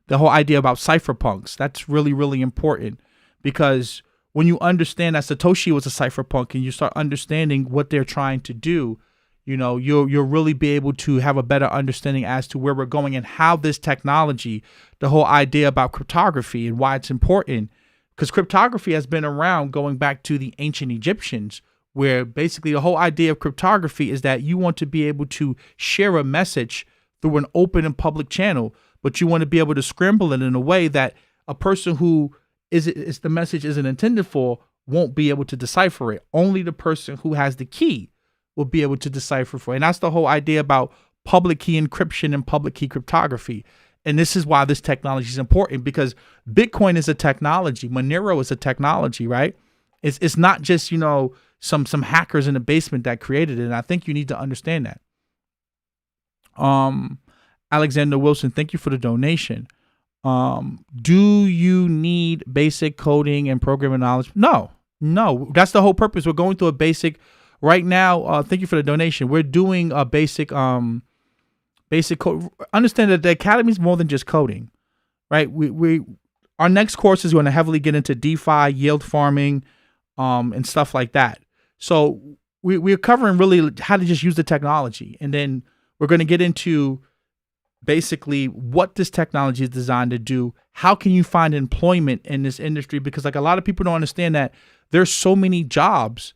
The whole idea about cypherpunks. That's really, really important because when you understand that Satoshi was a cypherpunk and you start understanding what they're trying to do, you'll really be able to have a better understanding as to where we're going and how this technology, the whole idea about cryptography and why it's important. Because cryptography has been around going back to the ancient Egyptians, where basically the whole idea of cryptography is that you want to be able to share a message through an open and public channel, but you want to be able to scramble it in a way that a person who is the message isn't intended for won't be able to decipher it. Only the person who has the key will be able to decipher for it. And that's the whole idea about public key encryption and public key cryptography. And this is why this technology is important, because Bitcoin is a technology. Monero is a technology, right? It's not just, some hackers in the basement that created it. And I think you need to understand that. Alexander Wilson, thank you for the donation. Do you need basic coding and programming knowledge? No, that's the whole purpose. We're going through a basic right now. Thank you for the donation. We're doing a basic code. Understand that the academy is more than just coding, right? Our next course is going to heavily get into DeFi, yield farming, and stuff like that. So we're covering really how to just use the technology. And then we're going to get into basically what this technology is designed to do. How can you find employment in this industry? Because like a lot of people don't understand that there's so many jobs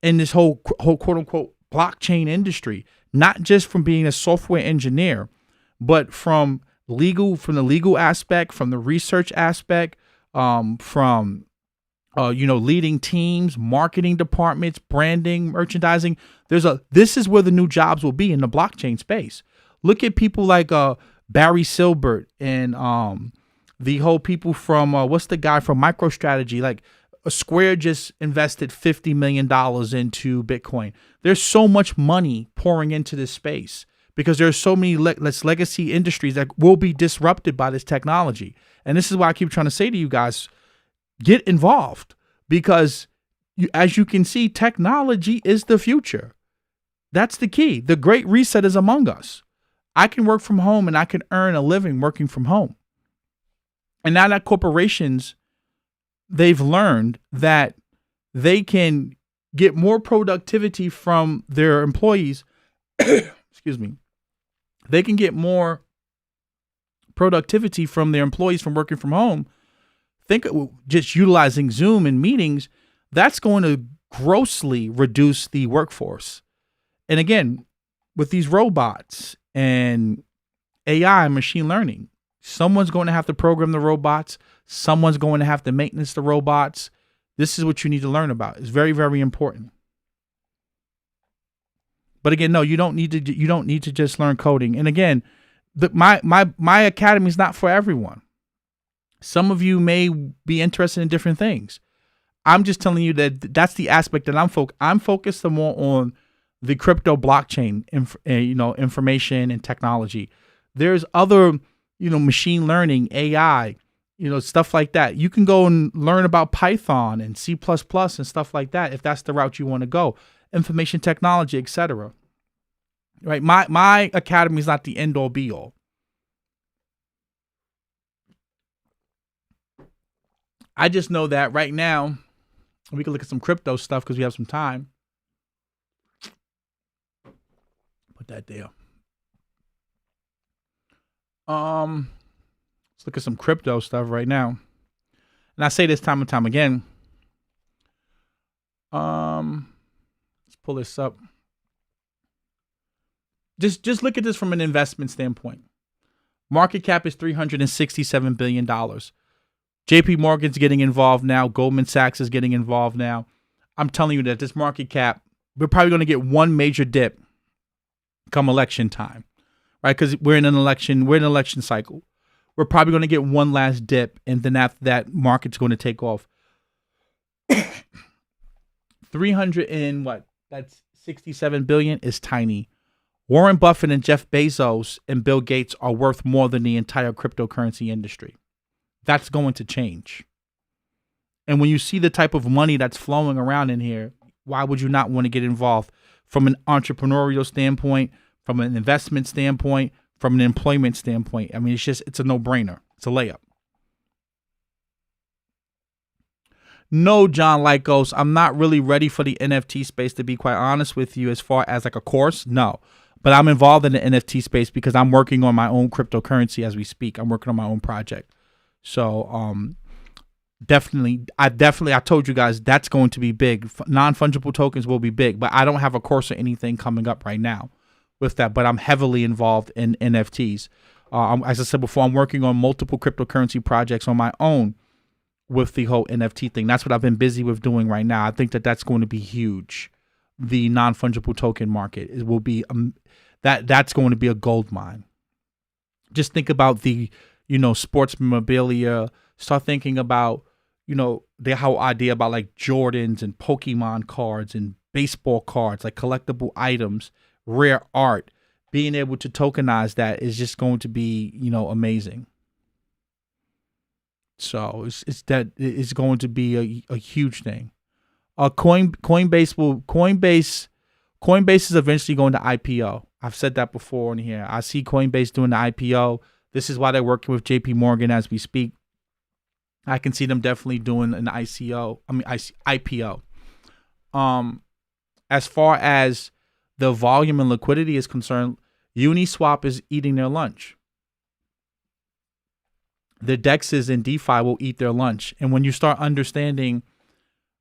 in this whole quote unquote blockchain industry, not just from being a software engineer, but from the legal aspect, from the research aspect, from leading teams, marketing departments, branding, merchandising. This is where the new jobs will be in the blockchain space. Look at people like Barry Silbert and the whole people from what's the guy from MicroStrategy? Like Square just invested $50 million into Bitcoin. There's so much money pouring into this space because there's so many legacy industries that will be disrupted by this technology. And this is why I keep trying to say to you guys, get involved, because as you can see, technology is the future. That's the key. The great reset is among us. I can work from home and I can earn a living working from home. And now that corporations, they've learned that they can get more productivity from their employees. Excuse me. They can get more productivity from their employees from working from home. Think just utilizing Zoom and meetings, that's going to grossly reduce the workforce. And again, with these robots and AI and machine learning, someone's going to have to program the robots. Someone's going to have to maintenance the robots. This is what you need to learn about. It's very, very important. But again, no, you don't need to just learn coding. And again, my academy is not for everyone. Some of you may be interested in different things. I'm just telling you that that's the aspect that I'm focused more on the crypto blockchain, information and technology. There's other, machine learning, AI, stuff like that. You can go and learn about Python and C++ and stuff like that if that's the route you want to go. Information technology, etc. Right? My academy is not the end all be all. I just know that right now, we can look at some crypto stuff because we have some time. Put that there. Let's look at some crypto stuff right now. And I say this time and time again. Let's pull this up. Just look at this from an investment standpoint. Market cap is $367 billion. JP Morgan's getting involved now. Goldman Sachs is getting involved now. I'm telling you that this market cap, we're probably going to get one major dip come election time, right? Because we're in an election cycle. We're probably going to get one last dip, and then after that, market's going to take off. 300 and what? That's 67 billion is tiny. Warren Buffett and Jeff Bezos and Bill Gates are worth more than the entire cryptocurrency industry. That's going to change. And when you see the type of money that's flowing around in here, why would you not want to get involved from an entrepreneurial standpoint, from an investment standpoint, from an employment standpoint? I mean, it's a no-brainer. It's a layup. No, John Lycos, I'm not really ready for the NFT space, to be quite honest with you, as far as like a course. No. But I'm involved in the NFT space because I'm working on my own cryptocurrency as we speak. I'm working on my own project. So definitely, I told you guys that's going to be big. Non-fungible tokens will be big, but I don't have a course or anything coming up right now with that. But I'm heavily involved in NFTs. As I said before, I'm working on multiple cryptocurrency projects on my own with the whole NFT thing. That's what I've been busy with doing right now. I think that that's going to be huge. The non-fungible token market, it will be that's going to be a gold mine. Just think about the, sports memorabilia. Start thinking about, the whole idea about like Jordans and Pokemon cards and baseball cards, like collectible items, rare art. Being able to tokenize that is just going to be, amazing. So it's going to be a huge thing. Coinbase is eventually going to IPO. I've said that before in here. I see Coinbase doing the IPO. This is why they're working with JP Morgan as we speak. I can see them definitely doing an IPO. As far as the volume and liquidity is concerned, Uniswap is eating their lunch. The DEXs in DeFi will eat their lunch. And when you start understanding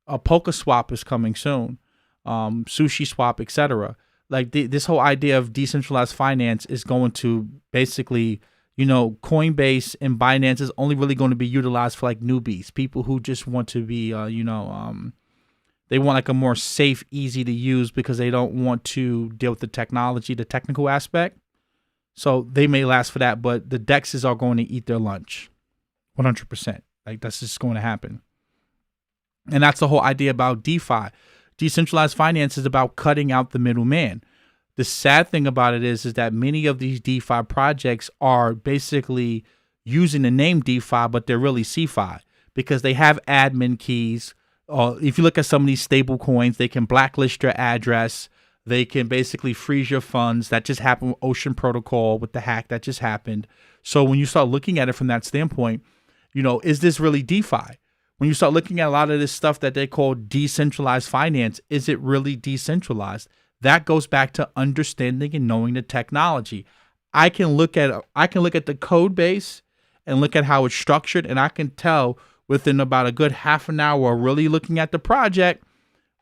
PolkaSwap is coming soon, SushiSwap, etc. Like this whole idea of decentralized finance is going to basically, Coinbase and Binance is only really going to be utilized for like newbies, people who just want to be, they want like a more safe, easy to use because they don't want to deal with the technology, the technical aspect. So they may last for that, but the DEXs are going to eat their lunch, 100%. Like that's just going to happen. And that's the whole idea about DeFi. Decentralized finance is about cutting out the middleman. The sad thing about it is that many of these DeFi projects are basically using the name DeFi, but they're really CeFi because they have admin keys. If you look at some of these stable coins, they can blacklist your address. They can basically freeze your funds. That just happened with Ocean Protocol with the hack that just happened. So when you start looking at it from that standpoint, is this really DeFi? When you start looking at a lot of this stuff that they call decentralized finance, is it really decentralized? That goes back to understanding and knowing the technology. I can look at the code base and look at how it's structured, and I can tell within about a good half an hour really looking at the project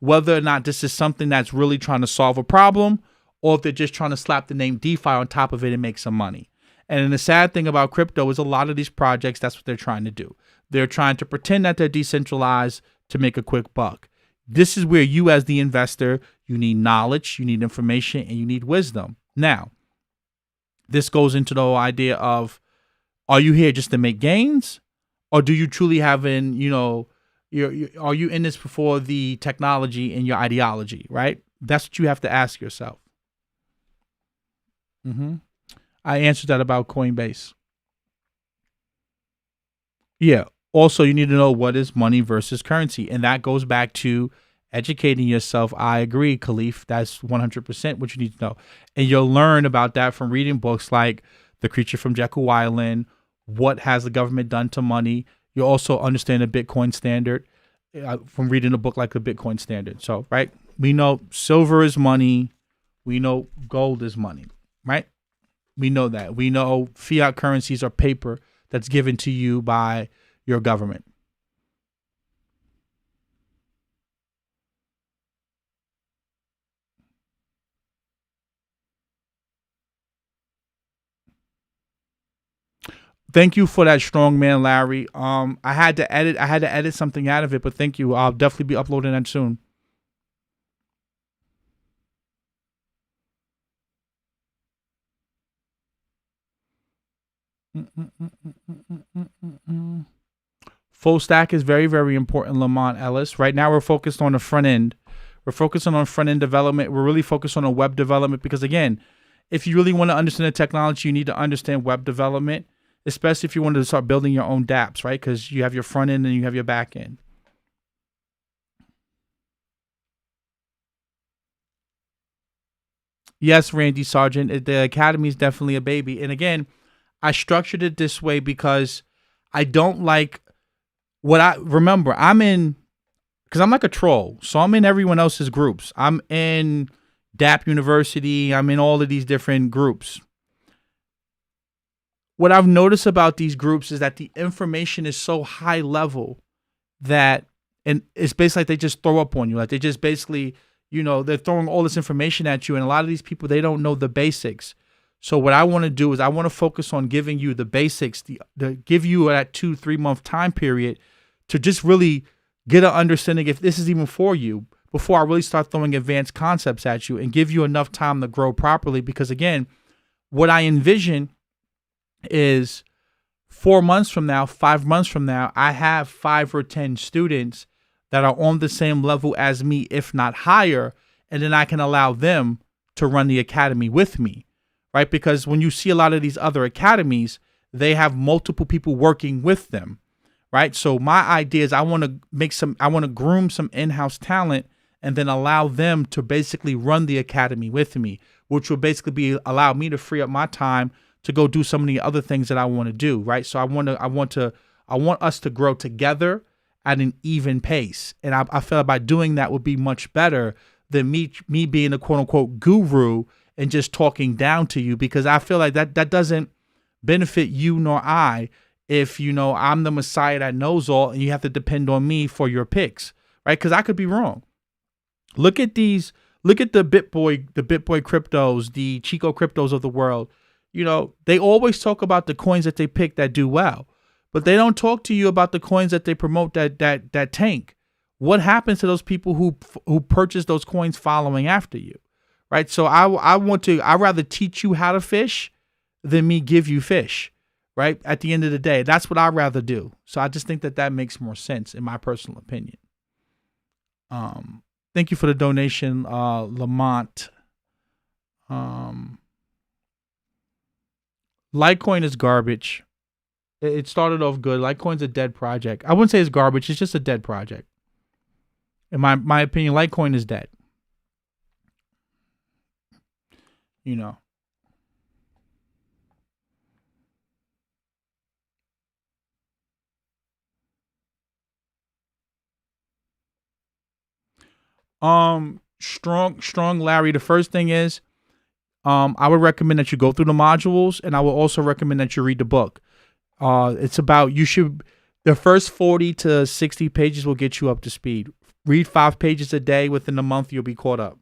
whether or not this is something that's really trying to solve a problem or if they're just trying to slap the name DeFi on top of it and make some money. And then the sad thing about crypto is a lot of these projects, that's what they're trying to do. They're trying to pretend that they're decentralized to make a quick buck. This is where you as the investor, you need knowledge, you need information, and you need wisdom. Now, this goes into the whole idea of, are you here just to make gains? Or do you truly have are you in this for the technology and your ideology, right? That's what you have to ask yourself. I answered that about Coinbase. Yeah. Also, you need to know what is money versus currency. And that goes back to educating yourself. I agree, Khalif. That's 100% what you need to know. And you'll learn about that from reading books like The Creature from Jekyll Island, What Has the Government Done to Money? You also understand the Bitcoin standard from reading a book like the Bitcoin standard. So, right, we know silver is money. We know gold is money, right? We know that. We know fiat currencies are paper that's given to you by your government. Thank you for that, strong man, Larry. I had to edit something out of it, but thank you. I'll definitely be uploading that soon. Full stack is very, very important, Lamont Ellis. Right now, we're focused on the front end. We're focusing on front end development. We're really focused on a web development because, again, if you really want to understand the technology, you need to understand web development, especially if you wanted to start building your own dApps, right? Because you have your front end and you have your back end. Yes, Randy Sargent, the Academy is definitely a baby. And again, I structured it this way because I don't like I'm in, because I'm like a troll. So I'm in everyone else's groups. I'm in dApp University. I'm in all of these different groups. What I've noticed about these groups is that the information is so high level that, and it's basically like they just throw up on you. Like they just basically, they're throwing all this information at you. And a lot of these people, they don't know the basics. So what I want to do is I want to focus on giving you the basics, give you that 2-3 month time period to just really get an understanding if this is even for you before I really start throwing advanced concepts at you and give you enough time to grow properly. Because again, what I envision is 4 months from now, 5 months from now, I have 5 or 10 students that are on the same level as me, if not higher, and then I can allow them to run the academy with me, right? Because when you see a lot of these other academies, they have multiple people working with them, right? So my idea is I want to groom some in-house talent and then allow them to basically run the academy with me, which will basically allow me to free up my time to go do some of the other things that I want to do, right? So I want us to grow together at an even pace. And I feel like by doing that would be much better than me being a quote unquote guru and just talking down to you, because I feel like that doesn't benefit you nor I if, I'm the Messiah that knows all and you have to depend on me for your picks, right? Because I could be wrong. Look at the BitBoy cryptos, the Chico cryptos of the world. They always talk about the coins that they pick that do well, but they don't talk to you about the coins that they promote that tank. What happens to those people who purchase those coins following after you, right? So I'd rather teach you how to fish than me give you fish, right? At the end of the day, that's what I'd rather do. So I just think that makes more sense in my personal opinion. Thank you for the donation, Lamont. Litecoin is garbage. It started off good. Litecoin's a dead project. I wouldn't say it's garbage. It's just a dead project. In my opinion, Litecoin is dead. Strong Larry. The first thing is, I would recommend that you go through the modules, and I would also recommend that you read the book. It's about, the first 40 to 60 pages will get you up to speed. Read 5 pages a day. Within a month, you'll be caught up.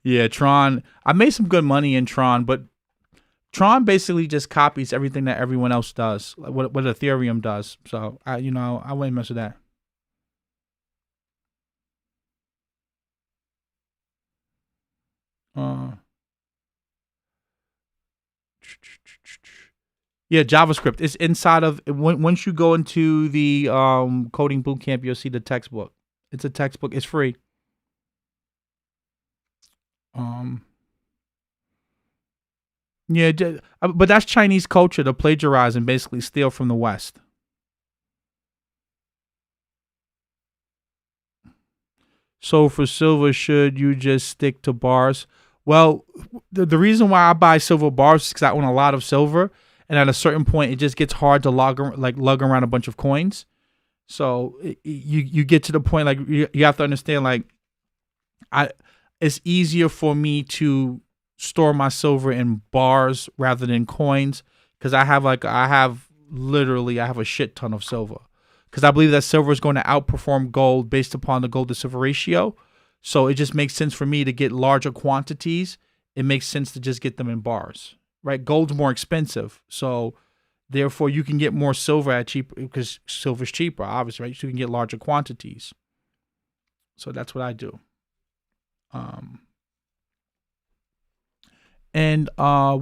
Yeah, Tron. I made some good money in Tron, but Tron basically just copies everything that everyone else does, like what Ethereum does. So I wouldn't mess with that. Yeah, JavaScript. It's inside of, once you go into the coding bootcamp, you'll see the textbook. It's a textbook. It's free. Yeah, but that's Chinese culture to plagiarize and basically steal from the West. So for silver, should you just stick to bars? Well, the reason why I buy silver bars is because I own a lot of silver, and at a certain point, it just gets hard to lug around a bunch of coins. So you get to the point like you have to understand like it's easier for me to store my silver in bars rather than coins because I have a shit ton of silver because I believe that silver is going to outperform gold based upon the gold to silver ratio. So it just makes sense for me to get larger quantities. It makes sense to just get them in bars, right? Gold's more expensive, so therefore you can get more silver at cheap because silver's cheaper, obviously, right? So you can get larger quantities. So that's what I do. And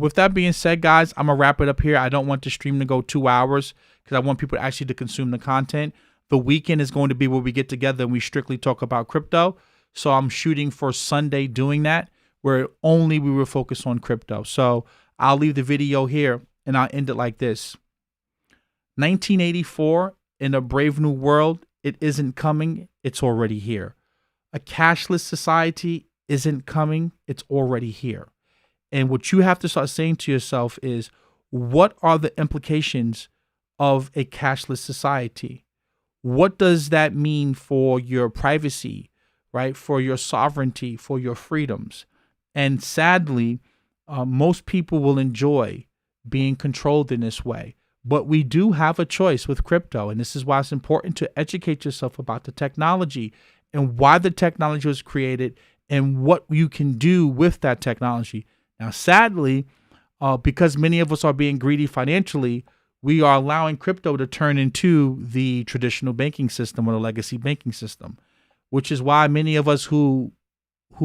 with that being said, guys, I'm gonna wrap it up here. I don't want the stream to go 2 hours because I want people actually to consume the content. The weekend is going to be where we get together and we strictly talk about crypto. So I'm shooting for Sunday doing that, where only we will focus on crypto. So I'll leave the video here and I'll end it like this. 1984, in a brave new world, it isn't coming, it's already here. A cashless society isn't coming, it's already here. And what you have to start saying to yourself is, what are the implications of a cashless society? What does that mean for your privacy, right? For your sovereignty, for your freedoms? And sadly, most people will enjoy being controlled in this way. But we do have a choice with crypto. And this is why it's important to educate yourself about the technology and why the technology was created and what you can do with that technology. Now, sadly, because many of us are being greedy financially, we are allowing crypto to turn into the traditional banking system or the legacy banking system, which is why many of us who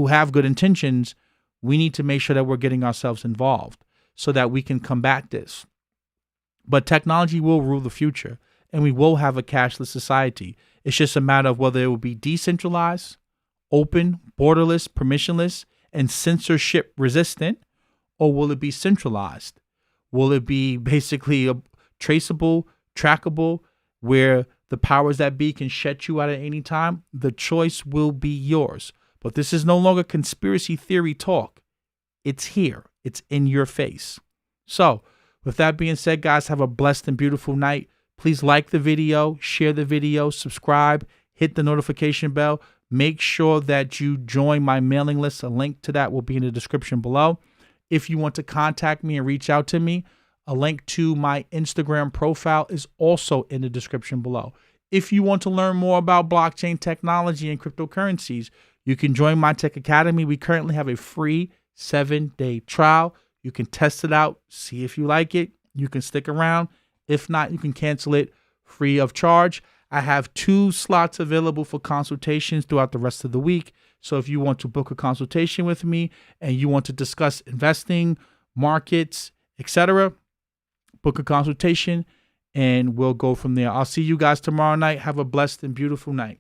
have good intentions, we need to make sure that we're getting ourselves involved so that we can combat this. But technology will rule the future, and we will have a cashless society. It's just a matter of whether it will be decentralized, open, borderless, permissionless, and censorship resistant, or will it be centralized? Will it be basically traceable, trackable, where the powers that be can shut you out at any time? The choice will be yours. But this is no longer conspiracy theory talk. It's here. It's in your face. So, with that being said, guys, have a blessed and beautiful night. Please like the video, share the video, subscribe, hit the notification bell. Make sure that you join my mailing list. A link to that will be in the description below. If you want to contact me and reach out to me, a link to my Instagram profile is also in the description below. If you want to learn more about blockchain technology and cryptocurrencies, you can join my Tech Academy. We currently have a free 7-day trial. You can test it out, see if you like it. You can stick around. If not, you can cancel it free of charge. I have 2 slots available for consultations throughout the rest of the week. So if you want to book a consultation with me and you want to discuss investing, markets, etc., book a consultation and we'll go from there. I'll see you guys tomorrow night. Have a blessed and beautiful night.